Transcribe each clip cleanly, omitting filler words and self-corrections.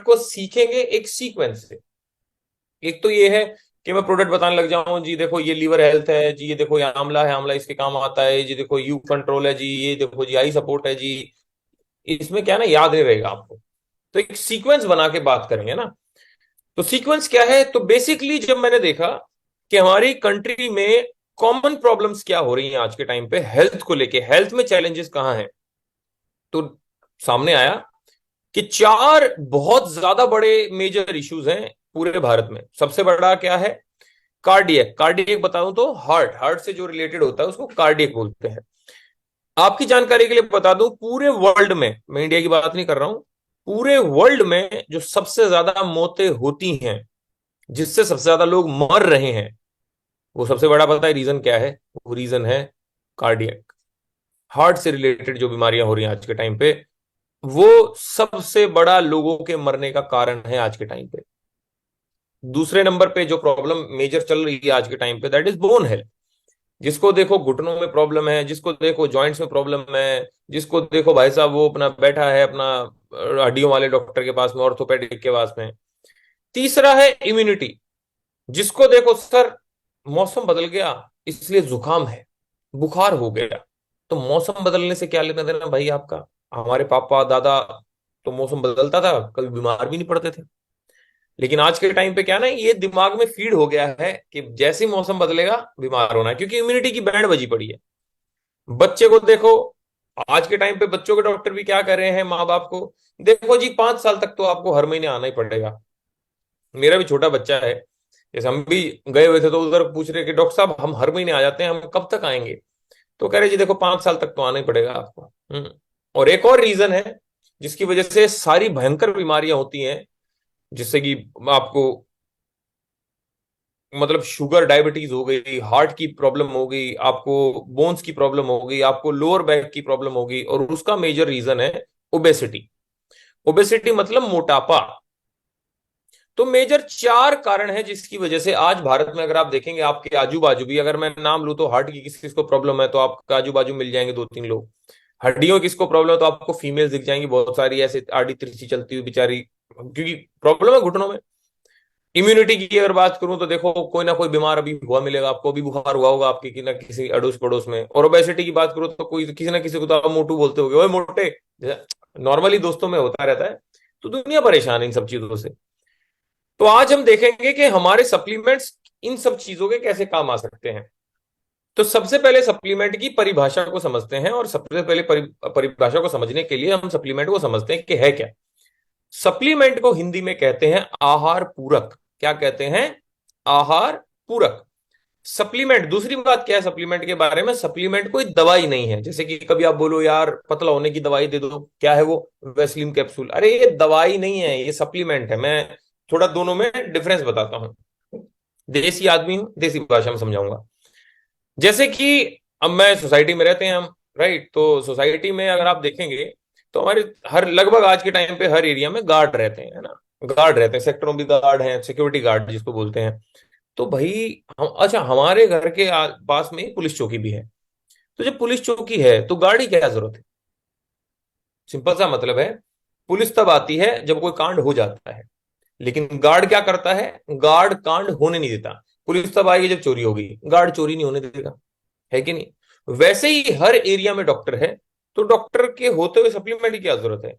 को सीखेंगे एक सीक्वेंस से। एक तो ये है कि मैं प्रोडक्ट बताने लग जाऊं, जी देखो ये लीवर हेल्थ है जी, ये देखो ये आंवला है, आंवला इसके काम आता है जी, देखो यू कंट्रोल है जी, ये देखो जी आई सपोर्ट है जी। इसमें क्या है ना, याद नहीं रहेगा आपको। तो एक सीक्वेंस बना के बात करेंगे ना। तो सीक्वेंस क्या है, तो बेसिकली जब मैंने देखा कि हमारी कंट्री में कॉमन प्रॉब्लम्स क्या हो रही हैं आज के टाइम पे हेल्थ को लेके, हेल्थ में चैलेंजेस कहाँ हैं, तो सामने आया कि चार बहुत ज्यादा बड़े मेजर इश्यूज हैं पूरे भारत में। सबसे बड़ा क्या है, कार्डियक। कार्डियक बताऊं तो हार्ट, हार्ट से जो रिलेटेड होता है उसको कार्डियक बोलते हैं। आपकी जानकारी के लिए बता दूं, पूरे वर्ल्ड में, मैं इंडिया की बात नहीं कर रहा हूं, पूरे वर्ल्ड में जो सबसे ज्यादा मौतें होती हैं, जिससे सबसे ज्यादा लोग मर रहे हैं, वो सबसे बड़ा पता है रीजन क्या है? वो रीजन है कार्डियक। हार्ट से रिलेटेड जो बीमारियां हो रही हैं आज के टाइम पे, वो सबसे बड़ा लोगों के मरने का कारण है आज के टाइम पे। दूसरे नंबर पे जो प्रॉब्लम मेजर चल रही है आज के टाइम पे, दैट इज बोन हेल्थ। जिसको देखो घुटनों में प्रॉब्लम है, जिसको देखो जॉइंट्स में प्रॉब्लम है, जिसको देखो भाई साहब वो अपना बैठा है अपना हड्डियों वाले डॉक्टर के पास में, ऑर्थोपेडिक के पास में। तीसरा है इम्यूनिटी। जिसको देखो सर मौसम बदल गया इसलिए जुकाम है, बुखार हो गया। तो मौसम बदलने से क्या लेना देना भाई आपका? हमारे पापा दादा तो मौसम बदलता था कभी बीमार भी नहीं पड़ते थे। लेकिन आज के टाइम पे क्या ना, ये दिमाग में फीड हो गया है कि जैसे ही मौसम बदलेगा बीमार होना है, क्योंकि इम्यूनिटी की बैंड बजी पड़ी है। बच्चे को देखो, आज के टाइम पे बच्चों के डॉक्टर भी क्या कर रहे हैं माँ बाप को, देखो जी 5 साल तक तो आपको हर महीने आना ही पड़ेगा। मेरा भी छोटा बच्चा है, जैसे हम भी गए हुए थे तो उधर पूछ रहे कि डॉक्टर साहब हम हर महीने आ जाते हैं, हम कब तक आएंगे? तो कह रहे जी देखो 5 साल तक तो आना ही पड़ेगा आपको। और एक और रीजन है जिसकी वजह से सारी भयंकर बीमारियां होती हैं, जिससे कि आपको मतलब शुगर डायबिटीज हो गई, हार्ट की प्रॉब्लम हो गई, आपको बोन्स की प्रॉब्लम हो गई, आपको लोअर बैक की प्रॉब्लम हो गई, और उसका मेजर रीजन है ओबेसिटी। ओबेसिटी मतलब मोटापा। तो मेजर चार कारण है जिसकी वजह से आज भारत में अगर आप देखेंगे, आपके आजू बाजू भी अगर मैं नाम लूं तो हार्ट की किसी किसी को प्रॉब्लम है तो आपके आजू बाजू मिल जाएंगे 2-3 लोग। हड्डियों किसको प्रॉब्लम है तो आपको फीमेल्स दिख जाएंगी बहुत सारी, ऐसे आड़ी तिरछी चलती हुई बेचारी, क्योंकि प्रॉब्लम है घुटनों में। इम्यूनिटी की अगर बात करूं तो देखो कोई ना कोई बीमार अभी हुआ मिलेगा आपको, अभी बुखार हुआ होगा आपके कि ना किसी अड़ोस पड़ोस में। और ओबेसिटी की बात करूं तो कोई किसी ना किसी को तो आप मोटू बोलते होगे, ओए मोटे, नॉर्मली दोस्तों में होता रहता है। तो दुनिया परेशान है इन सब चीजों से। तो आज हम देखेंगे कि हमारे सप्लीमेंट्स इन सब चीजों के कैसे काम आ सकते हैं। तो सबसे पहले सप्लीमेंट की परिभाषा को समझते हैं, और सबसे पहले परिभाषा को समझने के लिए हम सप्लीमेंट को समझते हैं कि है क्या। सप्लीमेंट को हिंदी में कहते हैं आहार पूरक। क्या कहते हैं? आहार पूरक। सप्लीमेंट, दूसरी बात क्या है सप्लीमेंट के बारे में, सप्लीमेंट कोई दवाई नहीं है। जैसे कि कभी आप बोलो यार पतला होने की दवाई दे दो, क्या है वो? Vaseline capsule. अरे ये दवाई नहीं है, ये सप्लीमेंट है। मैं थोड़ा दोनों में डिफरेंस बताता हूं, देसी आदमी हूं, देसी भाषा में समझाऊंगा। जैसे कि अब मैं सोसाइटी में रहते हैं हम, राइट? तो सोसाइटी में अगर आप देखेंगे तो हमारे हर लगभग आज के टाइम पे हर एरिया में गार्ड रहते हैं, है ना? गार्ड रहते हैं, सेक्टरों में भी गार्ड हैं, सिक्योरिटी गार्ड जिसको बोलते हैं। तो भाई हम, अच्छा हमारे घर के पास में ही पुलिस चौकी भी है। तो जब पुलिस चौकी है तो गार्ड की क्या जरूरत है? सिंपल सा मतलब है, पुलिस तब आती है जब कोई कांड हो जाता है। लेकिन गार्ड क्या करता है? गार्ड कांड होने नहीं देता। पुलिस तब आएगी जब चोरी होगी, गार्ड चोरी नहीं होने देगा, है कि नहीं? वैसे ही हर एरिया में डॉक्टर है, तो डॉक्टर के होते हुए सप्लीमेंट की क्या जरूरत है?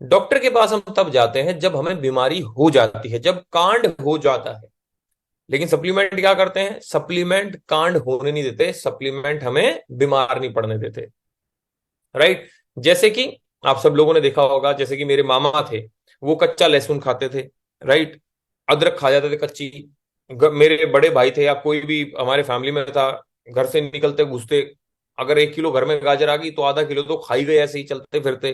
डॉक्टर के पास हम तब जाते हैं जब हमें बीमारी हो जाती है, जब कांड हो जाता है। लेकिन सप्लीमेंट क्या करते हैं? सप्लीमेंट कांड होने नहीं देते, सप्लीमेंट हमें बीमार नहीं पड़ने देते, राइट? जैसे कि आप सब लोगों ने देखा होगा, जैसे कि मेरे मामा थे, वो कच्चा लहसुन खाते थे, राइट? अदरक खा जाते थे कच्ची। मेरे बड़े भाई थे या कोई भी हमारे फैमिली में था, घर से निकलते घुसते अगर 1 किलो घर में गाजर आ गई तो आधा किलो तो खा ही गए ऐसे ही चलते फिरते।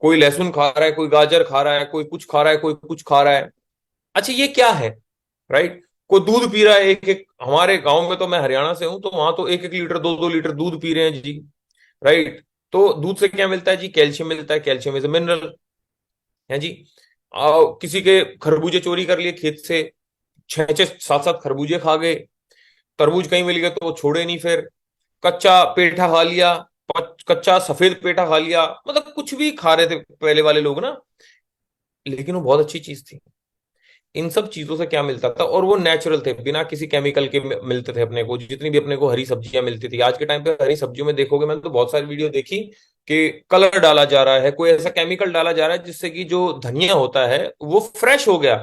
कोई लहसुन खा रहा है, कोई गाजर खा रहा है, कोई कुछ खा रहा है, कोई कुछ खा रहा है। अच्छा ये क्या है, राइट? कोई दूध पी रहा है, एक एक, हमारे गांव में तो, मैं हरियाणा से हूं तो वहां तो 1-1 लीटर 2-2 लीटर दूध पी रहे हैं जी, राइट? तो दूध से क्या मिलता है जी? कैल्शियम मिलता है, कैल्शियम इज अ मिनरल, है जी। किसी के खरबूजे चोरी कर लिए खेत से, 6-6 7-7 खरबूजे खा गए। तरबूज कहीं मिल गए तो वो छोड़े नहीं फिर। कच्चा पेठा खा लिया, कच्चा सफेद पेठा खा लिया, मतलब कुछ भी खा रहे थे पहले वाले लोग ना। लेकिन वो बहुत अच्छी चीज थी। इन सब चीजों से क्या मिलता था, और वो नेचुरल थे, बिना किसी केमिकल के मिलते थे अपने को। जितनी भी अपने को हरी सब्जियां मिलती थी, आज के टाइम पे हरी सब्जियों में देखोगे, मैंने तो बहुत सारी वीडियो देखी कि कलर डाला जा रहा है, कोई ऐसा केमिकल डाला जा रहा है जिससे कि जो धनिया होता है वो फ्रेश हो गया,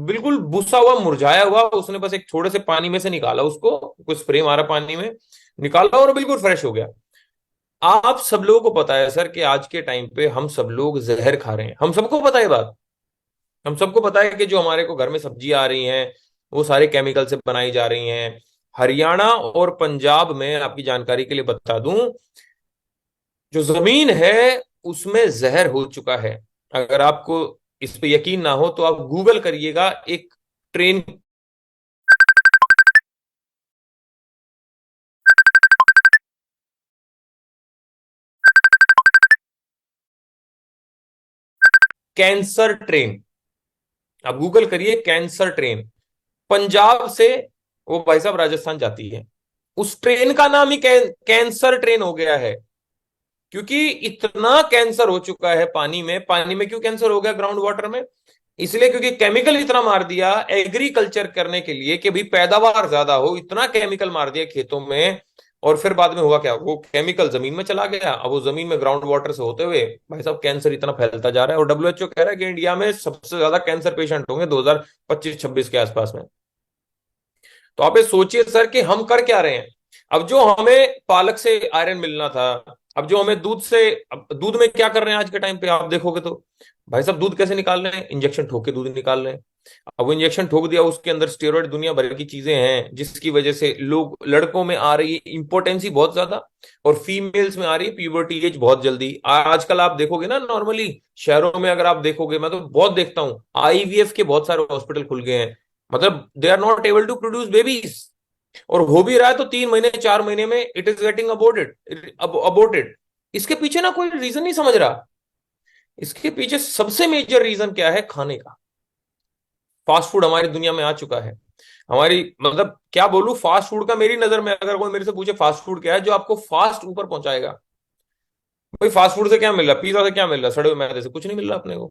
बिल्कुल बुसा हुआ मुरझाया हुआ, उसने बस एक थोड़े से पानी में से निकाला उसको, कुछ स्प्रे मारा पानी में, निकाला और बिल्कुल फ्रेश हो गया। आप सब लोगों को पता है सर कि आज के टाइम पे हम सब लोग जहर खा रहे हैं, हम सबको पता है बात। हम सबको पता है कि जो हमारे को घर में सब्जी आ रही हैं वो सारे केमिकल से बनाई जा रही हैं। हरियाणा और पंजाब में, आपकी जानकारी के लिए बता दूं, जो जमीन है उसमें जहर हो चुका है। अगर आपको इस पे यकीन ना हो तो आप गूगल करिएगा, एक ट्रेन, कैंसर ट्रेन, आप गूगल करिए कैंसर ट्रेन, पंजाब से वो भाई साहब राजस्थान जाती है। उस ट्रेन का नाम ही कैंसर ट्रेन हो गया है, क्योंकि इतना कैंसर हो चुका है पानी में। पानी में क्यों कैंसर हो गया, ग्राउंड वाटर में? इसलिए क्योंकि केमिकल इतना मार दिया एग्रीकल्चर करने के लिए कि भाई पैदावार ज्यादा हो, इतना केमिकल मार दिया खेतों में। और फिर बाद में हुआ क्या, वो केमिकल जमीन में चला गया, अब वो जमीन में ग्राउंड वाटर से होते हुए भाई साहब कैंसर इतना फैलता जा रहा है। और डब्ल्यूएचओ कह रहा है कि इंडिया में सबसे ज्यादा कैंसर पेशेंट होंगे 2025-26 के आसपास में। तो आप ये सोचिए सर कि हम कर क्या रहे हैं। अब जो हमें पालक से आयरन मिलना था, अब जो हमें दूध से, अब दूध में क्या कर रहे हैं आज के टाइम पे आप देखोगे तो, भाई साहब दूध कैसे निकाल रहे हैं, इंजेक्शन ठोक के दूध निकाल रहे हैं। अब वो इंजेक्शन ठोक दिया, उसके अंदर स्टेरॉइड दुनिया भर की चीजें हैं, जिसकी वजह से लोग, लड़कों में आ रही है इंपोर्टेंसी बहुत ज्यादा, और फीमेल्स में आ रही है प्यूबर्टी एज बहुत जल्दी। आजकल आप देखोगे ना, नॉर्मली शहरों में अगर आप देखोगे, मैं तो बहुत देखता हूँ, आईवीएफ के बहुत सारे हॉस्पिटल खुल गए हैं। मतलब they are not able to produce babies, और हो भी रहा है तो 3 महीने 4 महीने में इट इज गेटिंग अबोर्टेड। इसके पीछे ना कोई रीजन नहीं समझ रहा। इसके पीछे सबसे मेजर रीजन क्या है, खाने का। फास्ट फूड हमारी दुनिया में आ चुका है। हमारी, मतलब क्या बोलूं, फास्ट फूड का मेरी नजर में, अगर कोई मेरे से पूछे फास्ट फूड क्या है, जो आपको फास्ट ऊपर पहुंचाएगा, भाई फास्ट फूड से क्या मिल रहा है, पिज्जा से क्या मिल रहा है, सड़े हुए मैदे से कुछ नहीं मिल रहा अपने को।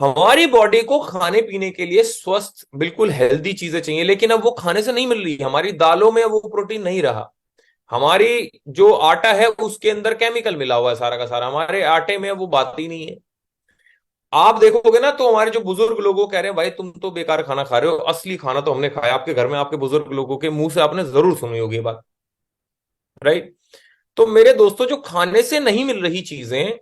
हमारी बॉडी को खाने पीने के लिए स्वस्थ बिल्कुल हेल्दी चीजें चाहिए, लेकिन अब वो खाने से नहीं मिल रही। हमारी दालों में वो प्रोटीन नहीं रहा, हमारी जो आटा है उसके अंदर केमिकल मिला हुआ है सारा का सारा, हमारे आटे में वो बात ही नहीं है। आप देखोगे ना तो हमारे जो बुजुर्ग लोगों कह रहे हैं भाई तुम तो बेकार खाना खा रहे हो, असली खाना तो हमने खाया आपके घर में, आपके बुजुर्ग लोगों के मुंह से आपने जरूर सुनी होगी ये बात, राइट? तो मेरे दोस्तों, जो खाने से नहीं मिल रही चीजें,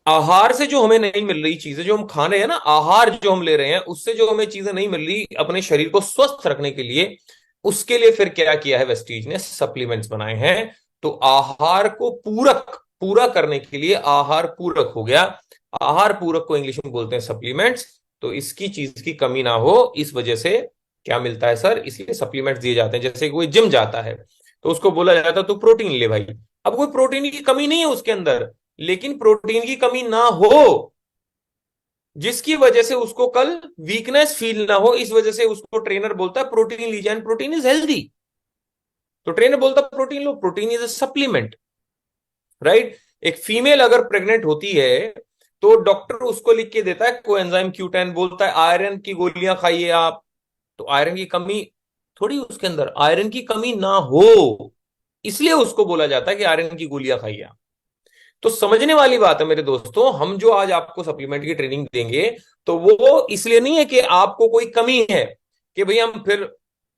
आहार से जो हमें नहीं मिल रही चीजें, जो हम खा रहे हैं ना, आहार जो हम ले रहे हैं उससे जो हमें चीजें नहीं मिल रही अपने शरीर को स्वस्थ रखने के लिए, उसके लिए फिर क्या किया है वेस्टीज ने, सप्लीमेंट्स बनाए हैं। तो आहार को पूरक पूरा करने के लिए आहार पूरक हो गया। आहार पूरक को इंग्लिश में बोलते हैं सप्लीमेंट्स। तो इसकी चीज की कमी ना हो, इस वजह से क्या मिलता है सर, इसलिए सप्लीमेंट्स दिए जाते हैं। जैसे कोई जिम जाता है तो उसको बोला जाता है तो प्रोटीन ले भाई। अब कोई प्रोटीन की कमी नहीं है उसके अंदर, लेकिन प्रोटीन की कमी ना हो जिसकी वजह से उसको कल वीकनेस फील ना हो, इस वजह से उसको ट्रेनर बोलता है प्रोटीन लीजिए, एंड प्रोटीन इज हेल्दी। तो ट्रेनर बोलता है protein low, protein is a supplement, right? एक फीमेल अगर प्रेग्नेंट होती है तो डॉक्टर उसको लिख के देता है कोएंजाइम Q10, बोलता है आयरन की गोलियां खाइए आप। तो आयरन की कमी थोड़ी, उसके अंदर आयरन की कमी ना हो, इसलिए उसको बोला जाता है कि आयरन की गोलियां खाइए आप। तो समझने वाली बात है मेरे दोस्तों, हम जो आज आपको सप्लीमेंट की ट्रेनिंग देंगे तो वो इसलिए नहीं है कि आपको कोई कमी है, कि भाई हम फिर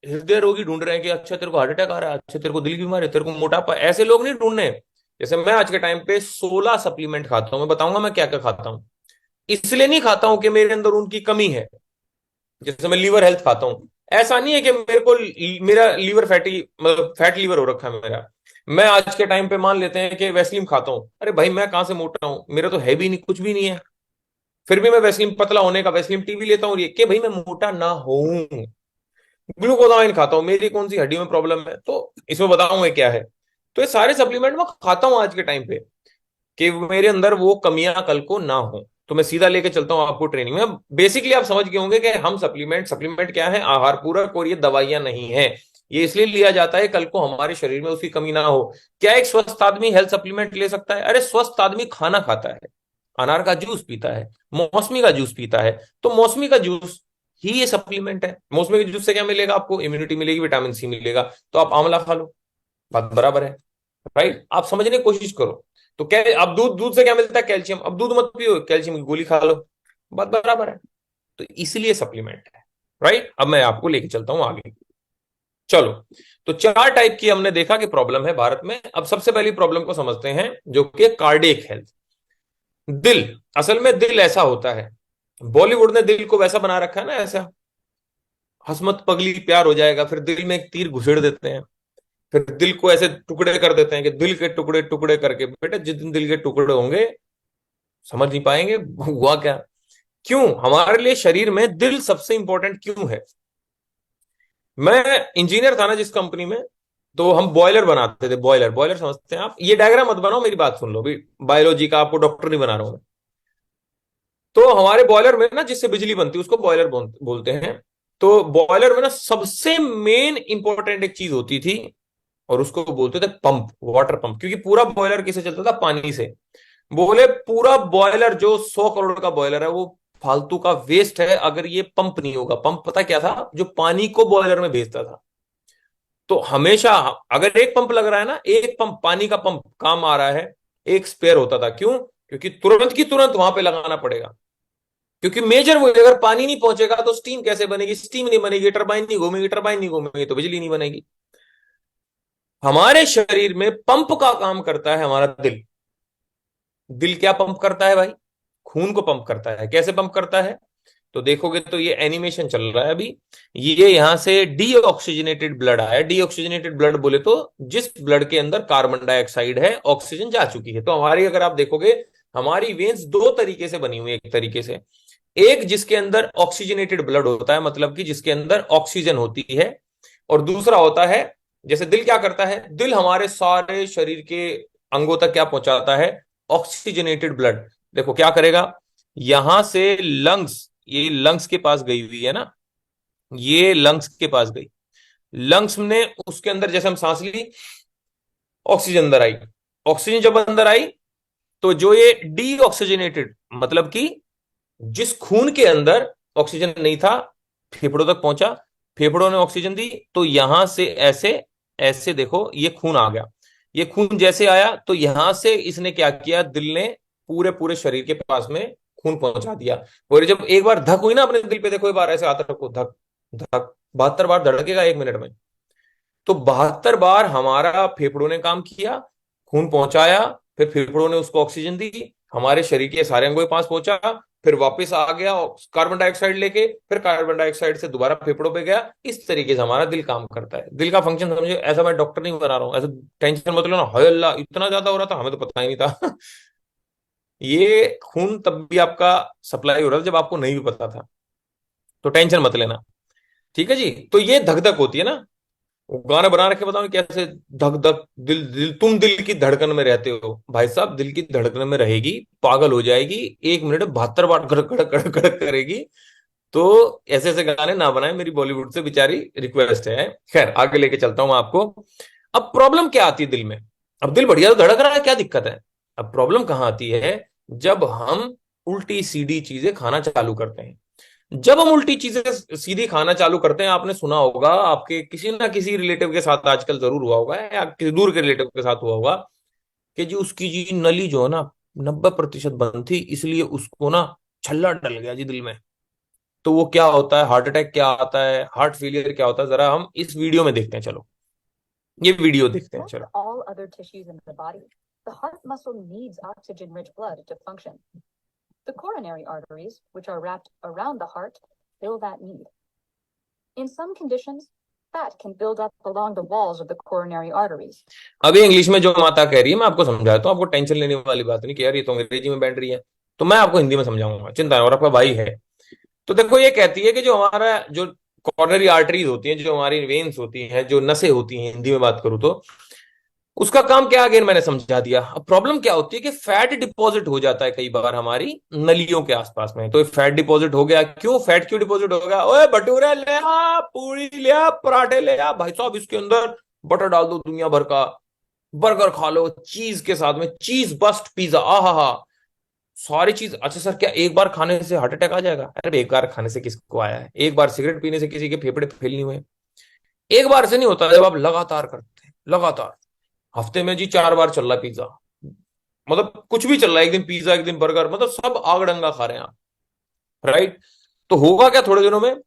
हृदय रोगी ढूंढ रहे हैं कि अच्छा तेरे को हार्ट अटैक आ रहा है, अच्छा तेरे को दिल की बीमारी है, तेरे को मोटापा, ऐसे लोग नहीं ढूंढने। जैसे मैं आज के टाइम पे 16 सप्लीमेंट खाता हूं, मैं बताऊंगा मैं क्या क्या खाता हूं। इसलिए नहीं खाता हूं कि मेरे अंदर उनकी कमी है। जैसे मैं लीवर हेल्थ खाता हूं, ऐसा नहीं है कि मेरे को, मेरा लीवर फैटी, मतलब फैट लीवर हो रखा है मेरा। मैं आज के टाइम पे मान लेते हैं कि वैसलीन खाता हूं, अरे भाई मैं कहां से मोटा हूं, मेरा तो है भी नहीं, कुछ भी नहीं है, फिर भी मैं वैसलीन, पतला होने का वैसलीन टीवी लेता हूं, ये कि भाई मैं मोटा ना हूं। ग्लूकोदामाइन खाता हूं, मेरी कौन सी हड्डी में प्रॉब्लम है, तो इसमें बताऊंगा क्या है। तो ये सारे सप्लीमेंट मैं खाता हूं आज के टाइम पे, कि मेरे अंदर वो कमियां कल को ना हो। तो मैं सीधा लेके चलता हूं आपको ट्रेनिंग में। बेसिकली आप समझ गए होंगे कि हम सप्लीमेंट, सप्लीमेंट क्या है, आहार पूरक, और ये दवाइयां नहीं है। ये इसलिए लिया जाता है कल को हमारे शरीर में उसकी कमी ना हो। क्या एक स्वस्थ आदमी हेल्थ सप्लीमेंट ले सकता है? अरे स्वस्थ आदमी खाना खाता है, अनार का जूस पीता है, मौसमी का जूस पीता है, तो मौसमी का जूस ही ये सप्लीमेंट है। मौसमी के जूस से क्या मिलेगा आपको? इम्यूनिटी मिलेगी, विटामिन सी मिलेगा। तो आप आंवला खा लो, बात बराबर है। राइट, आप समझने की कोशिश करो। तो क्या अब दूध, दूध से क्या मिलता है? कैल्शियम। अब दूध मत पियो, कैल्शियम की गोली खा लो, बात बराबर है। तो इसलिए सप्लीमेंट है। राइट, अब मैं आपको लेके चलता हूं आगे। चलो, तो चार टाइप की हमने देखा कि प्रॉब्लम है भारत में। अब सबसे पहली प्रॉब्लम को समझते हैं, जो कि कार्डियक हेल्थ। दिल, असल में दिल ऐसा होता है, बॉलीवुड ने दिल को वैसा बना रखा है ना, ऐसा हसमत पगली प्यार हो जाएगा, फिर दिल में एक तीर घुसेड़ देते हैं, फिर दिल को ऐसे टुकड़े कर देते हैं कि दिल के टुकड़े टुकड़े करके, बेटा जिस दिन दिल के टुकड़े होंगे समझ नहीं पाएंगे हुआ क्या। क्यों हमारे लिए शरीर में दिल सबसे इंपॉर्टेंट क्यों है? मैं इंजीनियर था ना जिस कंपनी में, तो हम बॉयलर बनाते थे। बॉयलर, बॉयलर समझते हैं आप? ये डायग्राम मत बनाओ, मेरी बात सुन लो भी, बायोलॉजी का, आपको डॉक्टर नहीं बना रहा हूं मैं। तो हमारे बॉयलर में ना जिससे बिजली बनती है उसको बॉयलर बोलते हैं। तो बॉयलर में ना सबसे मेन इंपॉर्टेंट एक चीज होती थी, और उसको बोलते थे पंप, वाटर पंप। क्योंकि पूरा बॉयलर किसे चलता था? पानी से। बोले पूरा बॉयलर जो 100 करोड़ का बॉयलर है वो फालतू का वेस्ट है अगर ये पंप नहीं होगा। पंप पता क्या था? जो पानी को बॉयलर में भेजता था। तो हमेशा अगर एक पंप लग रहा है ना, एक पंप, पानी का पंप काम आ रहा है, एक स्पेयर होता था। क्यों? क्योंकि तुरंत की तुरंत वहां पे लगाना पड़ेगा। क्योंकि मेजर वो, अगर पानी नहीं पहुंचेगा तो स्टीम कैसे बनेगी? स्टीम नहीं बनेगी, टरबाइन नहीं घूमेगी, टरबाइन नहीं घूमेगी तो बिजली नहीं बनेगी। हमारे शरीर में पंप का काम करता है हमारा दिल। दिल क्या पंप करता है भाई? खून को पंप करता है। कैसे पंप करता है? तो देखोगे तो ये एनिमेशन चल रहा है अभी। ये यहां से डीऑक्सीजनेटेड ब्लड आया। डीऑक्सीजनेटेड ब्लड बोले तो जिस ब्लड के अंदर कार्बन डाइऑक्साइड है, ऑक्सीजन जा चुकी है। तो हमारी, अगर आप देखोगे, हमारी वेन्स दो तरीके से बनी हुई है। एक तरीके से, एक जिसके अंदर ऑक्सीजनेटेड ब्लड होता है, मतलब कि जिसके अंदर ऑक्सीजन होती है, और दूसरा होता है, जैसे दिल क्या करता है? दिल हमारे सारे शरीर के अंगों तक क्या पहुंचाता है? Oxygenated blood. देखो क्या करेगा, यहां से लंग्स, ये लंग्स के पास गई हुई है ना, ये लंग्स के पास गई। लंग्स ने उसके अंदर जैसे हम सांस ली, ऑक्सीजन अंदर आई। ऑक्सीजन जब अंदर आई तो जो ये डीऑक्सीजनेटेड, मतलब कि जिस खून के अंदर ऑक्सीजन नहीं था, फेफड़ों तक पहुंचा, फेफड़ों ने ऑक्सीजन दी, तो यहां से ऐसे, ऐसे देखो ये खून आ गया। ये खून जैसे आया तो यहां से इसने क्या किया? दिल ने पूरे पूरे शरीर के पास में खून पहुंचा दिया। और जब एक बार धक हुई ना अपने दिल पे, देखो एक बार ऐसे हाथ रखो, धक धक, 72 बार धड़केगा 1 मिनट में। तो 72 बार हमारा फेफड़ों ने काम किया, खून पहुंचाया, फिर फेफड़ों ने उसको ऑक्सीजन दी, हमारे शरीर के सारे अंगों के पास पहुंचा, फिर वापस आ गया कार्बन डाइऑक्साइड लेके, फिर कार्बन डाइऑक्साइड से दोबारा फेफड़ों पे गया। इस तरीके से हमारा दिल काम करता है। दिल का फंक्शन समझे, ऐसा मैं डॉक्टर नहीं बना रहा हूं, ऐसा टेंशन मत लो ना, हाय अल्लाह इतना ज्यादा हो रहा था, हमें तो पता ही नहीं था ये खून तब भी आपका सप्लाई हो रहा था जब आपको नहीं भी पता था, तो टेंशन मत लेना। ठीक है जी। तो ये धक धक होती है ना, वो गाना बना रखे, बताओ कैसे, धक धक दिल, दिल तुम दिल की धड़कन में रहते हो। भाई साहब, दिल की धड़कन में रहेगी, पागल हो जाएगी, 1 मिनट 72 बार कड़क कड़क कड़क कड़क करेगी। तो ऐसे ऐसे गाने ना बनाए, मेरी बॉलीवुड से बेचारी रिक्वेस्ट है। खैर आगे लेके चलता हूं आपको। अब प्रॉब्लम क्या आती है दिल में? अब दिल बढ़िया तो धड़क रहा है, क्या दिक्कत है? अब प्रॉब्लम कहां आती है? जब हम उल्टी सीधी चीजें खाना चालू करते हैं। जब हम उल्टी चीजें सीधी खाना चालू करते हैं, आपने सुना होगा, आपके किसी ना किसी रिलेटिव के साथ आजकल जरूर हुआ होगा, या किसी दूर के रिलेटिव के साथ हुआ होगा, कि जी उसकी जी नली जो है ना 90% बंद थी, इसलिए उसको ना छल्ला डल गया जी दिल में। तो वो क्या होता है? हार्ट अटैक क्या आता है? हार्ट फेलियर क्या होता है? जरा हम इस वीडियो में देखते हैं, चलो ये वीडियो देखते हैं, चलो। all other tissues in the body, the heart muscle needs oxygen-rich blood to function. The coronary arteries, which are wrapped around the heart, fill that need. In some conditions, fat can build up along the walls of the coronary arteries. अभी English में जो माता कह रही है मैं आपको समझाता हूँ, आपको टेंशन लेने वाली बात नहीं कि यार ये तो अंग्रेजी में बैठ रही है, तो मैं आपको हिंदी में समझाऊंगा, चिंता नहीं, और आपका भाई है। तो देखो ये कहती है कि जो हमारा जो कॉर्नरी आर्टरीज होती हैं, जो हमारी वेन्स होती हैं, जो नसें होती हैं, हिंदी में बात करूं तो उसका काम क्या, अगेन मैंने समझा दिया। अब प्रॉब्लम क्या होती है कि फैट डिपॉजिट हो जाता है कई बार हमारी नलियों के आसपास में। तो फैट डिपॉजिट हो गया, क्यों फैट क्यों डिपॉजिट हो गया? ओए भटूरे ले आ, पूरी ले आ, पराठे ले आ, भाई साहब इसके अंदर बटर डाल दो दुनिया भर का, बर्गर खा लो चीज के साथ में, चीज बस्ट पिज्जा, आहा हा, सारी चीज। अच्छा सर, क्या एक बार खाने से हार्ट अटैक आ जाएगा? अरे एक बार खाने से किसको आया है? एक बार सिगरेट पीने से किसी के फेफड़े फेल नहीं हुए? एक बार से नहीं होता, जब आप लगातार करते हैं, लगातार हफ्ते में जी 4 बार चल रहा है पिज्जा, मतलब कुछ भी चल रहा है, एक दिन पिज्जा एक दिन बर्गर, मतलब सब आग डंगा खा रहे हैं आप, राइट? तो होगा क्या थोड़े दिनों में?